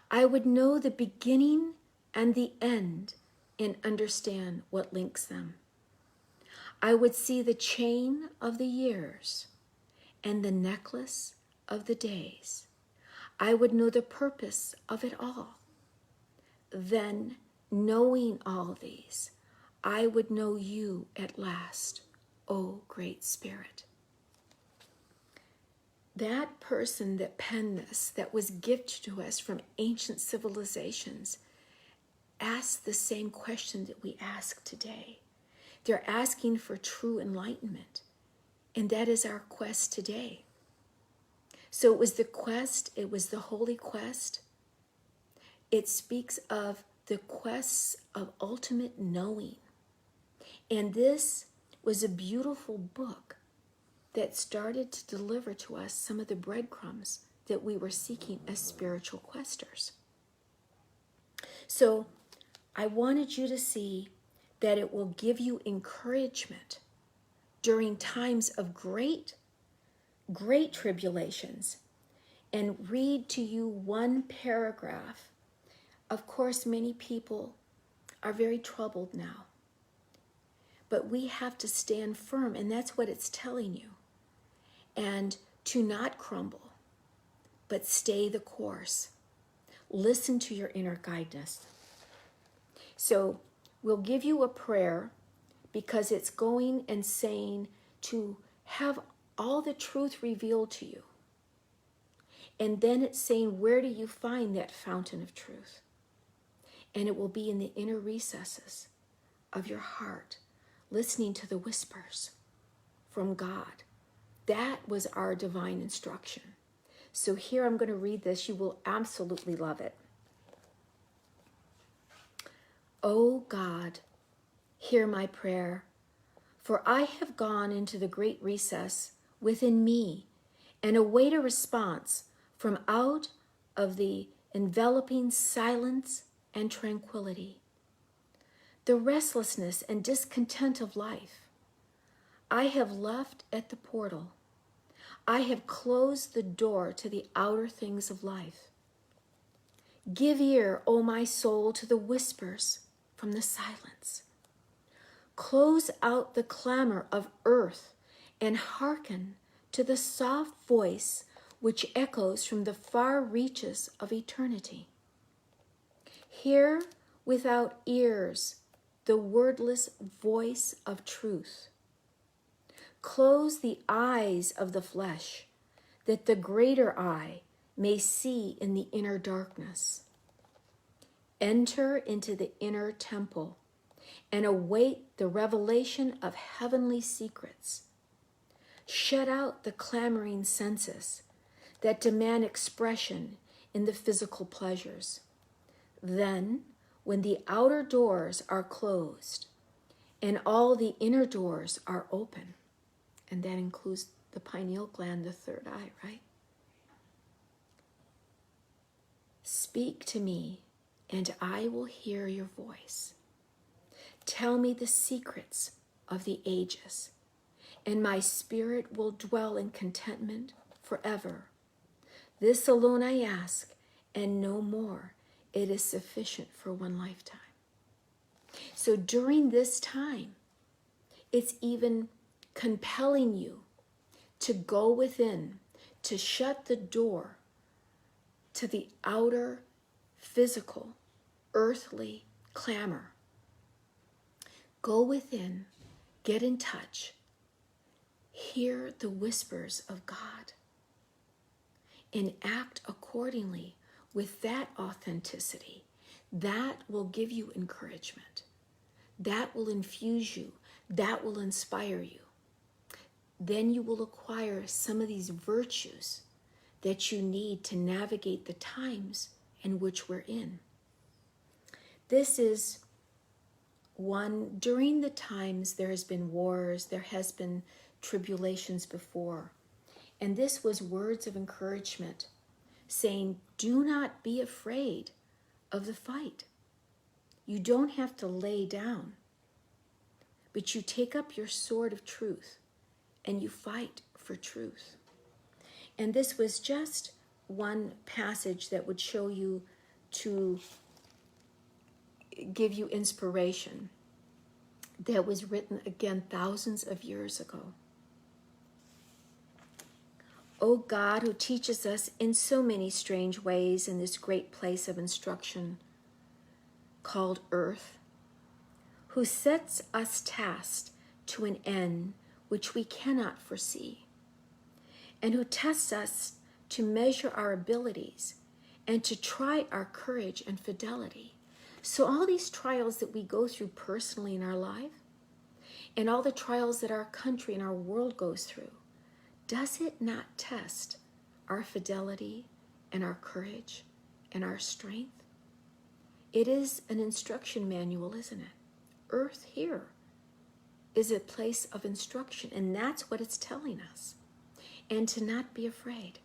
I would know the beginning and the end and understand what links them. I would see the chain of the years and the necklace of the days. I would know the purpose of it all. Then, knowing all these, I would know you at last, O Great Spirit. That person that penned this, that was gifted to us from ancient civilizations, asked the same question that we ask today. They're asking for true enlightenment, and that is our quest today. So it was the quest, it was the holy quest. It speaks of the quests of ultimate knowing. And this was a beautiful book that started to deliver to us some of the breadcrumbs that we were seeking as spiritual questers. So I wanted you to see that it will give you encouragement during times of great tribulations, and read to you one paragraph. Of course, many people are very troubled now, but we have to stand firm, and that's what it's telling you. And to not crumble, but stay the course. Listen to your inner guidance. So we'll give you a prayer, because it's going and saying to have all the truth revealed to you. And then it's saying, where do you find that fountain of truth? And it will be in the inner recesses of your heart, listening to the whispers from God. That was our divine instruction. So here I'm going to read this. You will absolutely love it. O God, hear my prayer, for I have gone into the great recess within me and await a response from out of the enveloping silence and tranquility, the restlessness and discontent of life. I have left at the portal. I have closed the door to the outer things of life. Give ear, O my soul, to the whispers from the silence. Close out the clamor of earth and hearken to the soft voice which echoes from the far reaches of eternity. Hear without ears the wordless voice of truth. Close the eyes of the flesh, that the greater eye may see in the inner darkness. Enter into the inner temple and await the revelation of heavenly secrets. Shut out the clamoring senses that demand expression in the physical pleasures. Then, when the outer doors are closed and all the inner doors are open, and that includes the pineal gland, the third eye, right? Speak to me, and I will hear your voice. Tell me the secrets of the ages, and my spirit will dwell in contentment forever. This alone I ask, and no more. It is sufficient for one lifetime. So during this time, it's even compelling you to go within, to shut the door to the outer physical, earthly clamor. Go within, get in touch, hear the whispers of God, and act accordingly with that authenticity. That will give you encouragement. That will infuse you. That will inspire you. Then you will acquire some of these virtues that you need to navigate the times in which we're in. This is one, during the times there has been wars, there has been tribulations before. And this was words of encouragement, saying, do not be afraid of the fight. You don't have to lay down, but you take up your sword of truth and you fight for truth. And this was just one passage that would show you, to give you inspiration, that was written again thousands of years ago. O God, who teaches us in so many strange ways in this great place of instruction called earth, who sets us tasks to an end which we cannot foresee, and who tests us to measure our abilities and to try our courage and fidelity. So all these trials that we go through personally in our life, and all the trials that our country and our world goes through, does it not test our fidelity and our courage and our strength? It is an instruction manual, isn't it? Earth here is a place of instruction, and that's what it's telling us. And to not be afraid.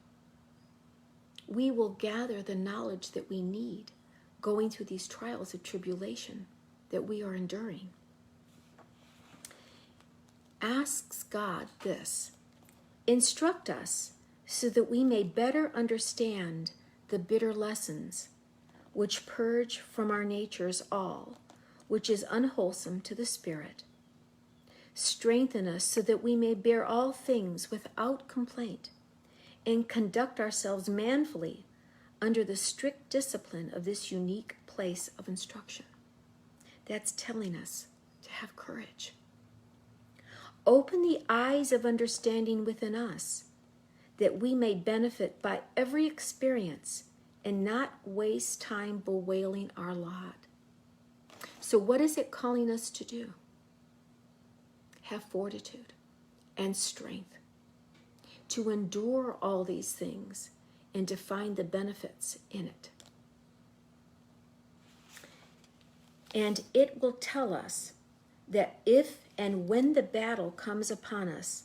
We will gather the knowledge that we need going through these trials of tribulation that we are enduring. Asks God this: instruct us so that we may better understand the bitter lessons which purge from our natures all which is unwholesome to the spirit. Strengthen us so that we may bear all things without complaint and conduct ourselves manfully under the strict discipline of this unique place of instruction. That's telling us to have courage. Open the eyes of understanding within us, that we may benefit by every experience and not waste time bewailing our lot. So what is it calling us to do? Have fortitude and strength to endure all these things and to find the benefits in it. And it will tell us that if and when the battle comes upon us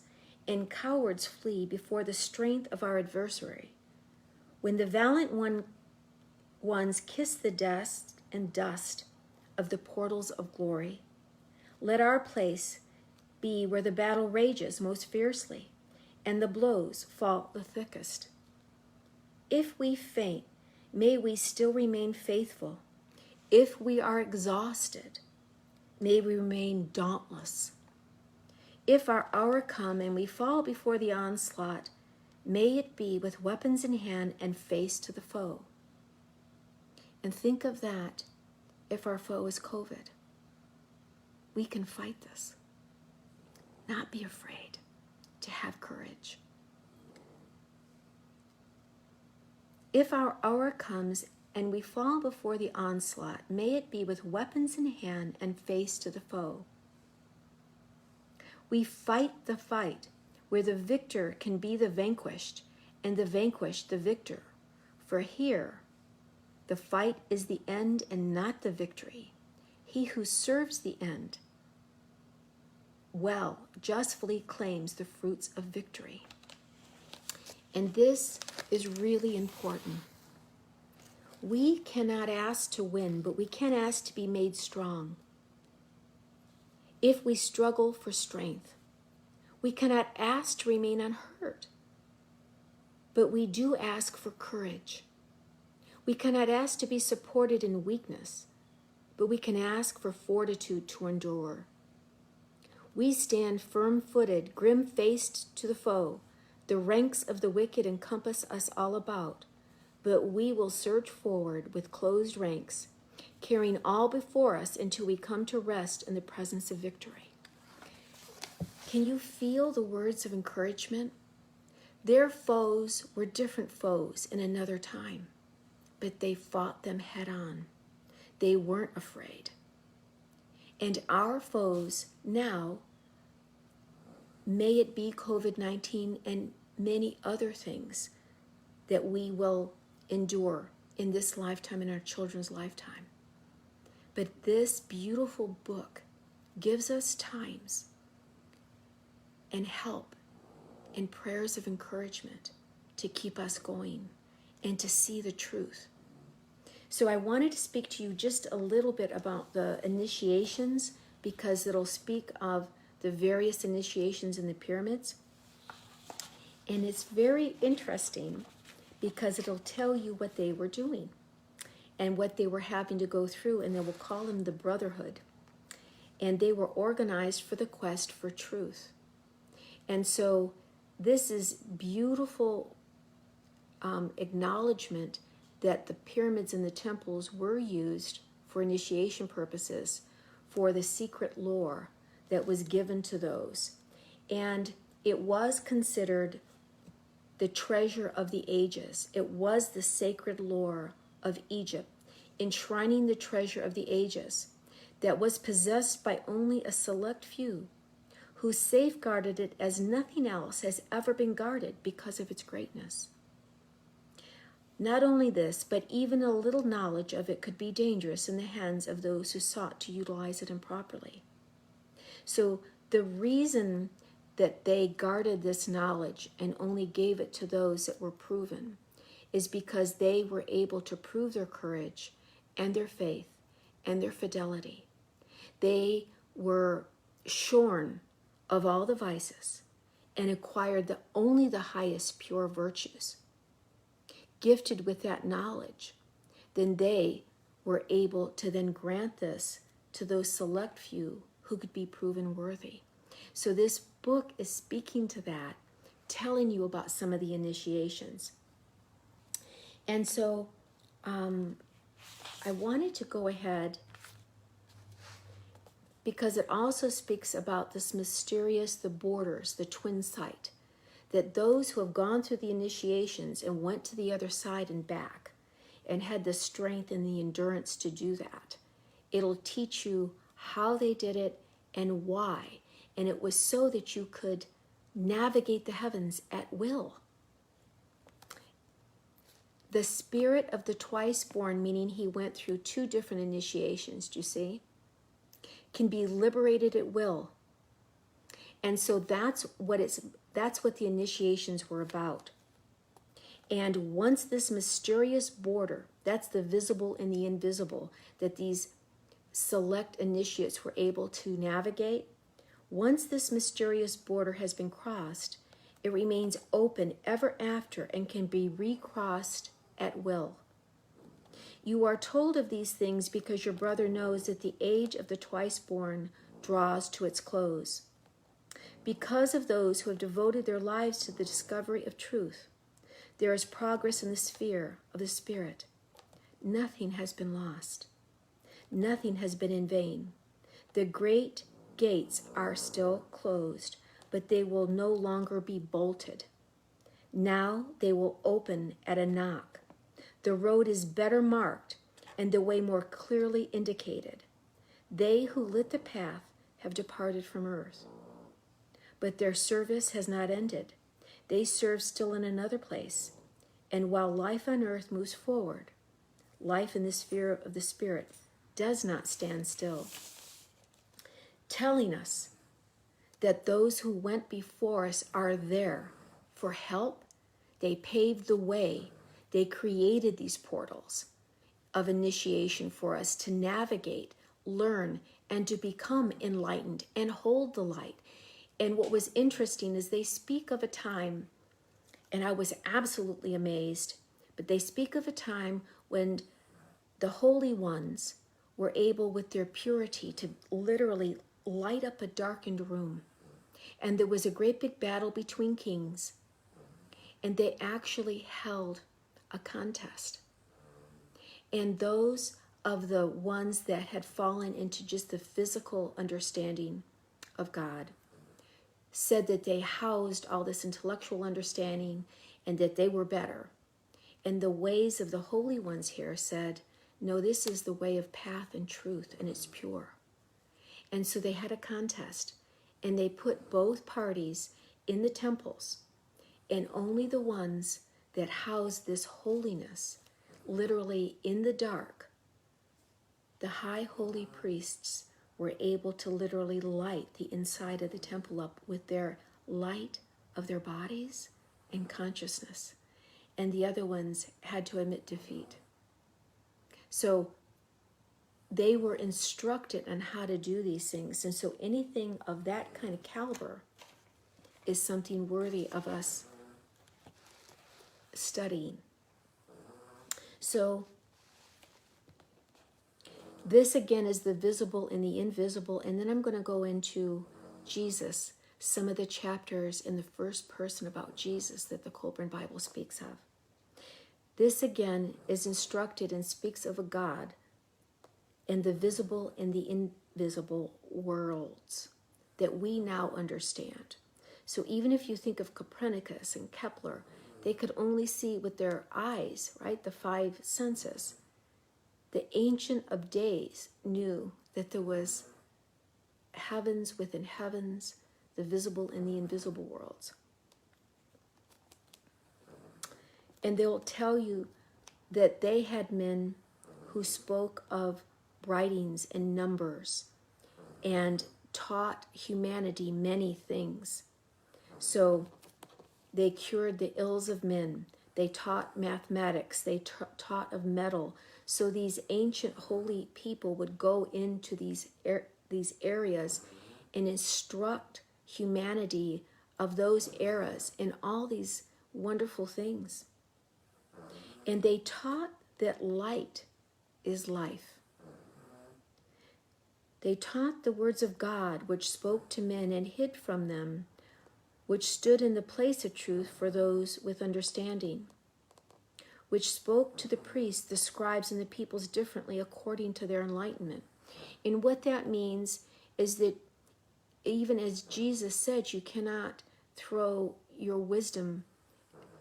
and cowards flee before the strength of our adversary, when the valiant ones kiss the dust of the portals of glory, let our place be where the battle rages most fiercely and the blows fall the thickest. If we faint, may we still remain faithful. If we are exhausted, may we remain dauntless. If our hour come and we fall before the onslaught, may it be with weapons in hand and face to the foe. And think of that if our foe is COVID. We can fight this. Not be afraid, to have courage. If our hour comes and we fall before the onslaught, may it be with weapons in hand and face to the foe. We fight the fight where the victor can be the vanquished and the vanquished the victor. For here, the fight is the end and not the victory. He who serves the end well justly claims the fruits of victory. And this is really important. We cannot ask to win, but we can ask to be made strong. If we struggle for strength, we cannot ask to remain unhurt, but we do ask for courage. We cannot ask to be supported in weakness, but we can ask for fortitude to endure. We stand firm-footed, grim-faced to the foe. The ranks of the wicked encompass us all about, but we will surge forward with closed ranks, carrying all before us until we come to rest in the presence of victory. Can you feel the words of encouragement? Their foes were different foes in another time, but they fought them head on. They weren't afraid. And our foes now, may it be COVID-19 and many other things that we will endure in this lifetime, in our children's lifetime. But this beautiful book gives us times and help and prayers of encouragement to keep us going and to see the truth. So I wanted to speak to you just a little bit about the initiations, because it'll speak of the various initiations in the pyramids. And it's very interesting because it'll tell you what they were doing and what they were having to go through, and they will call them the Brotherhood. And they were organized for the quest for truth. And so this is beautiful acknowledgement that the pyramids and the temples were used for initiation purposes for the secret lore that was given to those. And it was considered the treasure of the ages. It was the sacred lore of Egypt, enshrining the treasure of the ages that was possessed by only a select few who safeguarded it as nothing else has ever been guarded because of its greatness. Not only this, but even a little knowledge of it could be dangerous in the hands of those who sought to utilize it improperly. So the reason that they guarded this knowledge and only gave it to those that were proven is because they were able to prove their courage and their faith and their fidelity. They were shorn of all the vices and acquired only the highest pure virtues. Gifted with that knowledge, then they were able to then grant this to those select few who could be proven worthy. So this book is speaking to that, telling you about some of the initiations. And so I wanted to go ahead because it also speaks about this mysterious, the borders, the twin sight, that those who have gone through the initiations and went to the other side and back and had the strength and the endurance to do that, it'll teach you how they did it and why. And it was so that you could navigate the heavens at will. The spirit of the twice born, meaning he went through two different initiations, do you see, can be liberated at will. And so that's what the initiations were about. And once this mysterious border, that's the visible and the invisible, that these select initiates were able to navigate, once this mysterious border has been crossed, it remains open ever after and can be recrossed at will. You are told of these things because your brother knows that the age of the twice born draws to its close. Because of those who have devoted their lives to the discovery of truth, there is progress in the sphere of the Spirit. Nothing has been lost. Nothing has been in vain. The great gates are still closed, but they will no longer be bolted. Now they will open at a knock. The road is better marked and the way more clearly indicated. They who lit the path have departed from earth. But their service has not ended. They serve still in another place. And while life on earth moves forward, life in the sphere of the Spirit does not stand still, telling us that those who went before us are there for help. They paved the way. They created these portals of initiation for us to navigate, learn, and to become enlightened and hold the light. And what was interesting is they speak of a time, and I was absolutely amazed, but they speak of a time when the holy ones were able with their purity to literally light up a darkened room. And there was a great big battle between kings, and they actually held a contest. And those of the ones that had fallen into just the physical understanding of God said that they housed all this intellectual understanding and that they were better. And the ways of the holy ones here said, no, this is the way of path and truth, and it's pure. And so they had a contest, and they put both parties in the temples, and only the ones that housed this holiness, literally in the dark, the high holy priests were able to literally light the inside of the temple up with their light of their bodies and consciousness. And the other ones had to admit defeat. So they were instructed on how to do these things. And so anything of that kind of caliber is something worthy of us studying. So this again is the visible and the invisible. And then I'm going to go into Jesus, some of the chapters in the first person about Jesus that the Coburn Bible speaks of. This again is instructed and speaks of a God and the visible and the invisible worlds that we now understand. So even if you think of Copernicus and Kepler, they could only see with their eyes, right? The five senses. The Ancient of Days knew that there was heavens within heavens, the visible and the invisible worlds. And they'll tell you that they had men who spoke of writings and numbers and taught humanity many things. So they cured the ills of men. They taught mathematics. They taught of metal. So these ancient holy people would go into these areas and instruct humanity of those eras in all these wonderful things. And they taught that light is life. They taught the words of God, which spoke to men and hid from them, which stood in the place of truth for those with understanding, which spoke to the priests, the scribes, and the peoples differently according to their enlightenment. And what that means is that even as Jesus said, you cannot throw your wisdom,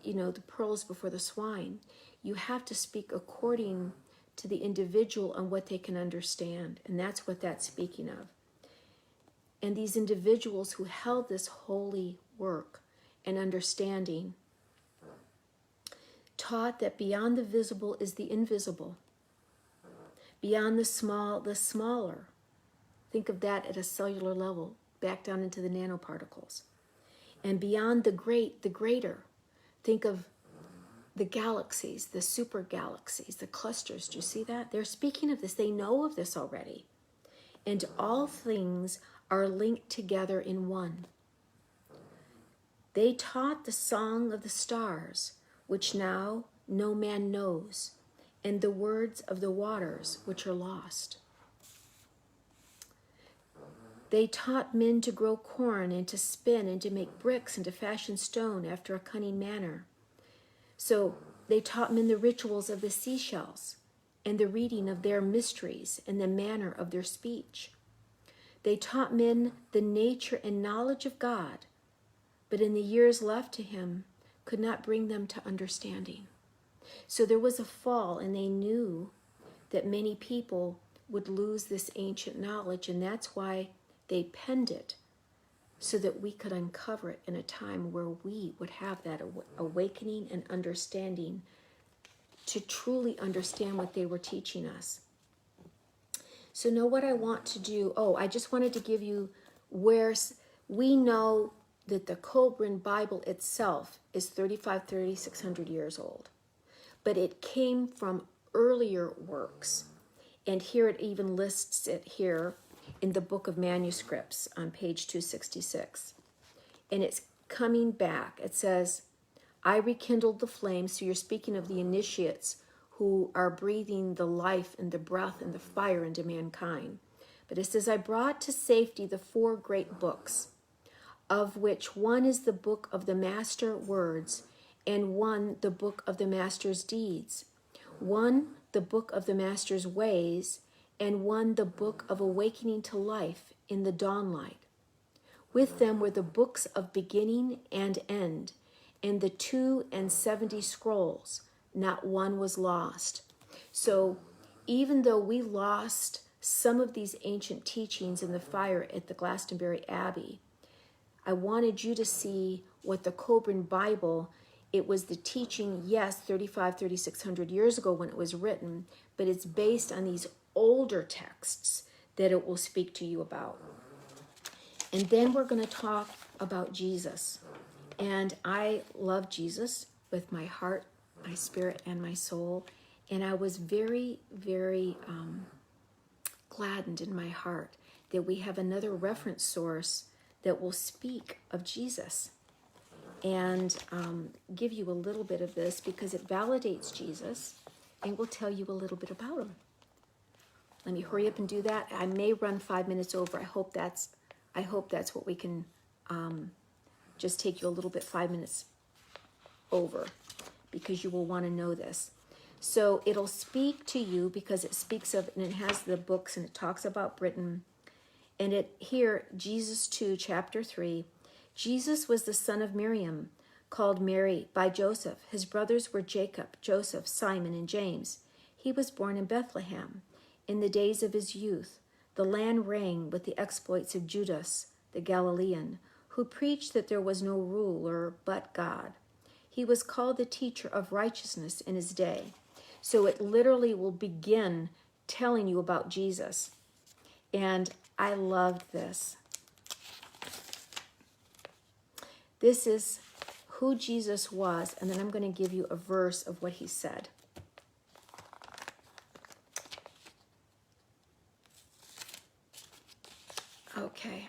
the pearls before the swine. You have to speak according to the individual and what they can understand. And that's what that's speaking of. And these individuals who held this holy work and understanding taught that beyond the visible is the invisible. Beyond the small, the smaller. Think of that at a cellular level, back down into the nanoparticles. And beyond the great, the greater. Think of the galaxies, the super galaxies, the clusters. Do you see that? They're speaking of this. They know of this already. And all things are linked together in one. They taught the song of the stars, which now no man knows, and the words of the waters, which are lost. They taught men to grow corn and to spin and to make bricks and to fashion stone after a cunning manner. So they taught men the rituals of the seashells and the reading of their mysteries and the manner of their speech. They taught men the nature and knowledge of God, but in the years left to him could not bring them to understanding. So there was a fall, and they knew that many people would lose this ancient knowledge, and that's why they penned it, so that we could uncover it in a time where we would have that awakening and understanding to truly understand what they were teaching us. So now what I want to do, I just wanted to give you where we know that the Coburn Bible itself is 3,600 years old. But it came from earlier works. And here it even lists it here in the Book of Manuscripts on page 266. And it's coming back. It says, I rekindled the flame. So you're speaking of the initiates who are breathing the life and the breath and the fire into mankind. But it says, I brought to safety the 4 great books, of which one is the book of the master words, and one the book of the master's deeds, one the book of the master's ways, and one the book of awakening to life in the dawnlight. With them were the books of beginning and end, and the 72 scrolls. Not one was lost. So even though we lost some of these ancient teachings in the fire at the Glastonbury Abbey, I wanted you to see what the Coburn Bible, it was the teaching, yes, 3,600 years ago when it was written, but it's based on these older texts that it will speak to you about. And then we're going to talk about Jesus. And I love Jesus with my heart, my spirit, and my soul. And I was very, very gladdened in my heart that we have another reference source that will speak of Jesus and give you a little bit of this because it validates Jesus and will tell you a little bit about him. Let me hurry up and do that. I may run 5 minutes over. I hope that's what we can just take you a little bit 5 minutes over because you will want to know this. So it'll speak to you because it speaks of, and it has the books and it talks about Britain, And here, Jesus 2, chapter 3, Jesus was the son of Miriam, called Mary by Joseph. His brothers were Jacob, Joseph, Simon, and James. He was born in Bethlehem. In the days of his youth, the land rang with the exploits of Judas, the Galilean, who preached that there was no ruler but God. He was called the teacher of righteousness in his day. So it literally will begin telling you about Jesus. And I loved this. This is who Jesus was, and then I'm going to give you a verse of what he said. Okay.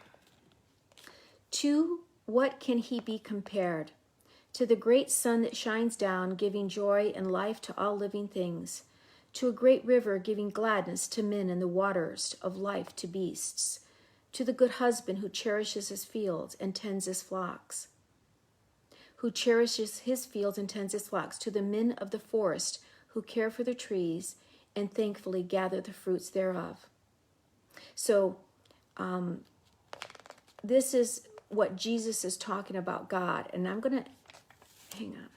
To what can he be compared? To the great sun that shines down, giving joy and life to all living things. To a great river, giving gladness to men, and the waters of life to beasts. To the good husband who cherishes his fields and tends his flocks. Who cherishes his fields and tends his flocks. To the men of the forest who care for the trees and thankfully gather the fruits thereof. So, this is what Jesus is talking about God. And I'm going to, hang on.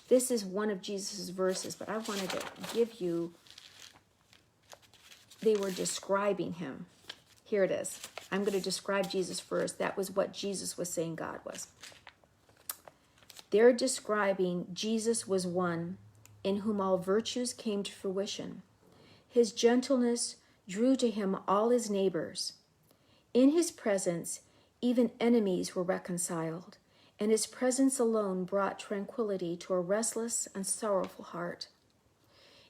This is one of Jesus' verses, but I wanted to give you, they were describing him. Here it is. I'm going to describe Jesus first. That was what Jesus was saying God was. They're describing Jesus was one in whom all virtues came to fruition. His gentleness drew to him all his neighbors. In his presence, even enemies were reconciled, and his presence alone brought tranquility to a restless and sorrowful heart.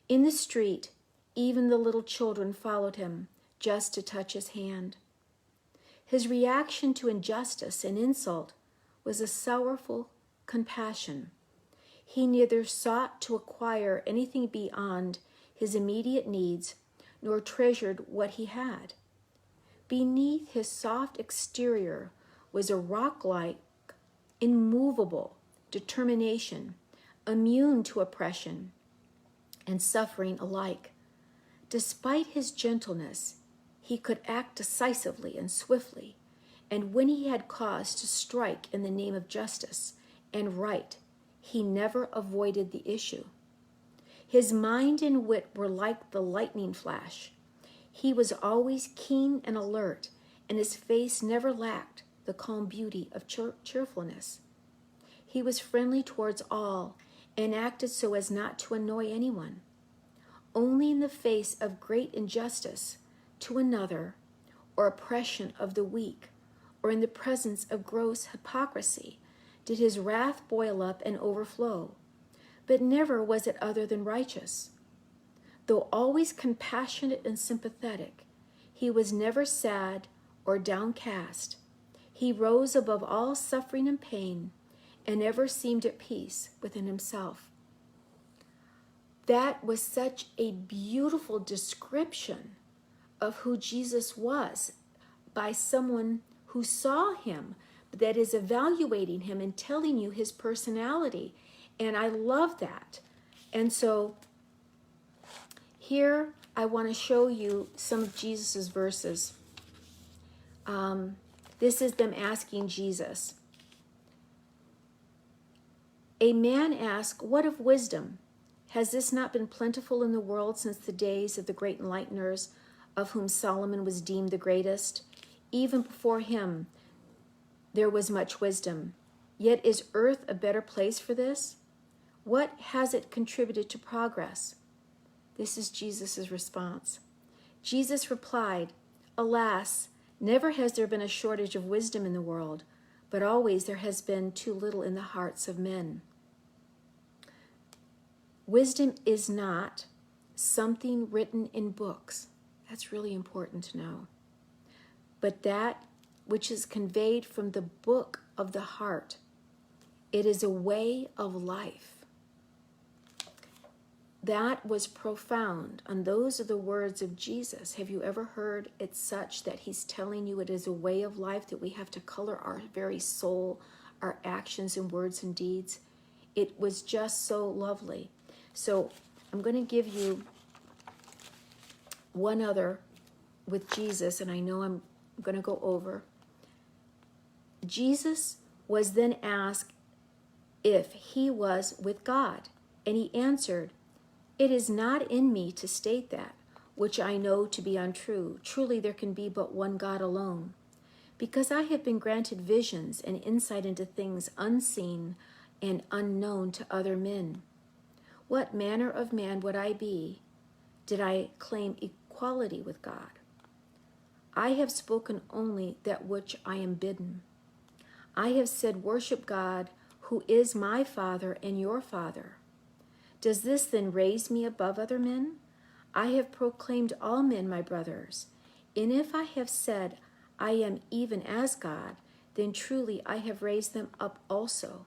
In the street, even the little children followed him just to touch his hand. His reaction to injustice and insult was a sorrowful compassion. He neither sought to acquire anything beyond his immediate needs, nor treasured what he had. Beneath his soft exterior was a rock-like, immovable determination, immune to oppression and suffering alike. Despite his gentleness, he could act decisively and swiftly, and when he had cause to strike in the name of justice and right, he never avoided the issue. His mind and wit were like the lightning flash. He was always keen and alert, and his face never lacked the calm beauty of cheerfulness. He was friendly towards all and acted so as not to annoy anyone. Only in the face of great injustice to another, or oppression of the weak, or in the presence of gross hypocrisy, did his wrath boil up and overflow. But never was it other than righteous. Though always compassionate and sympathetic, he was never sad or downcast. He rose above all suffering and pain, and ever seemed at peace within himself. That was such a beautiful description of who Jesus was by someone who saw him, that is evaluating him and telling you his personality. And I love that. And so here I want to show you some of Jesus's verses. This is them asking Jesus. A man asked, "What of wisdom? Has this not been plentiful in the world since the days of the great enlighteners, of whom Solomon was deemed the greatest? Even before him there was much wisdom. Yet is earth a better place for this? What has it contributed to progress?" This is Jesus' response. Jesus replied, "Alas, never has there been a shortage of wisdom in the world, but always there has been too little in the hearts of men." Wisdom is not something written in books. That's really important to know. But that which is conveyed from the book of the heart. It is a way of life. That was profound, and those are the words of Jesus. Have you ever heard it such that he's telling you it is a way of life, that we have to color our very soul, our actions and words and deeds? It was just so lovely. So I'm going to give you one other with Jesus, and I know I'm I'm going to go over. Jesus was then asked if he was with God, and he answered, "It is not in me to state that, which I know to be untrue. Truly there can be but one God alone. Because I have been granted visions and insight into things unseen and unknown to other men. What manner of man would I be, did I claim equality with God? I have spoken only that which I am bidden. I have said, worship God, who is my Father and your Father. Does this then raise me above other men? I have proclaimed all men my brothers. And if I have said, I am even as God, then truly I have raised them up also.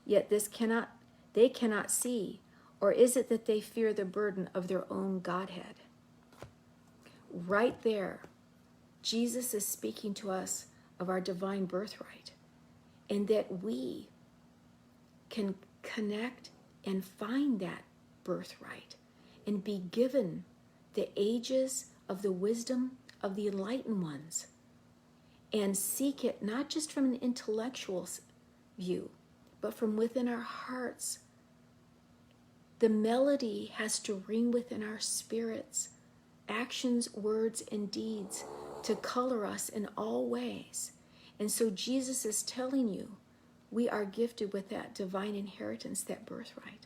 Yet they cannot see, or is it that they fear the burden of their own Godhead?" Right there, Jesus is speaking to us of our divine birthright, and that we can connect and find that birthright and be given the ages of the wisdom of the enlightened ones, and seek it not just from an intellectual view, but from within our hearts. The melody has to ring within our spirits, actions, words, and deeds, to color us in all ways. And so Jesus is telling you, we are gifted with that divine inheritance, that birthright.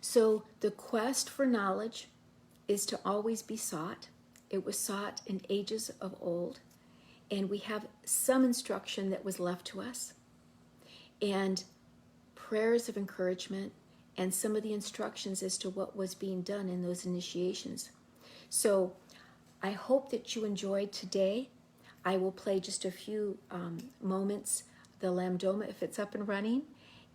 So the quest for knowledge is to always be sought. It was sought in ages of old. And we have some instruction that was left to us, and prayers of encouragement, and some of the instructions as to what was being done in those initiations. So I hope that you enjoyed today. I will play just a few moments, the Lambdoma, if it's up and running.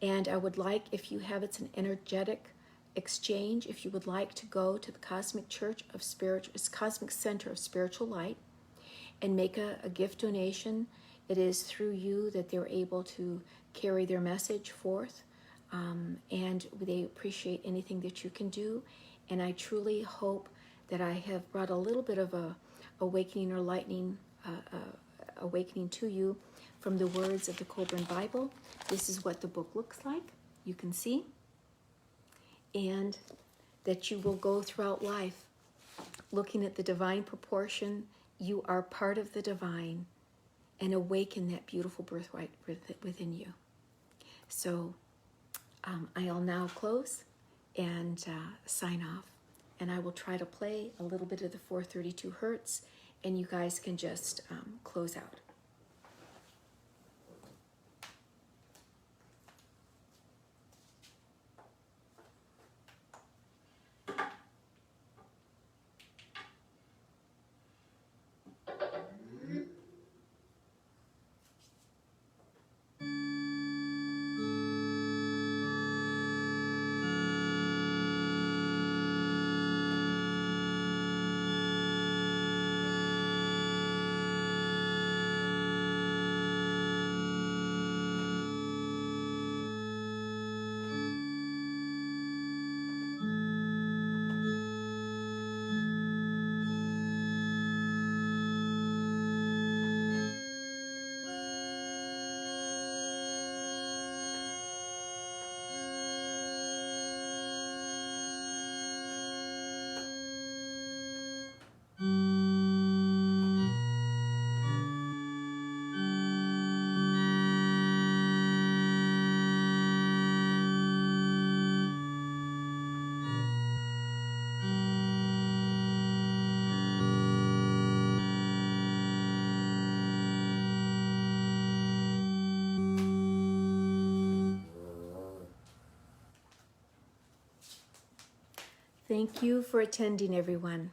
And I would like, if you have, it's an energetic exchange, if you would like to go to the Cosmic Center of Spiritual Light, and make a gift donation. It is through you that they're able to carry their message forth, and they appreciate anything that you can do. And I truly hope that I have brought a little bit of a awakening or awakening to you from the words of the Coburn Bible. This is what the book looks like, you can see, and that you will go throughout life looking at the divine proportion. You are part of the divine, and awaken that beautiful birthright within you. So I'll now close and sign off, and I will try to play a little bit of the 432 hertz, and you guys can just close out. Thank you for attending, everyone.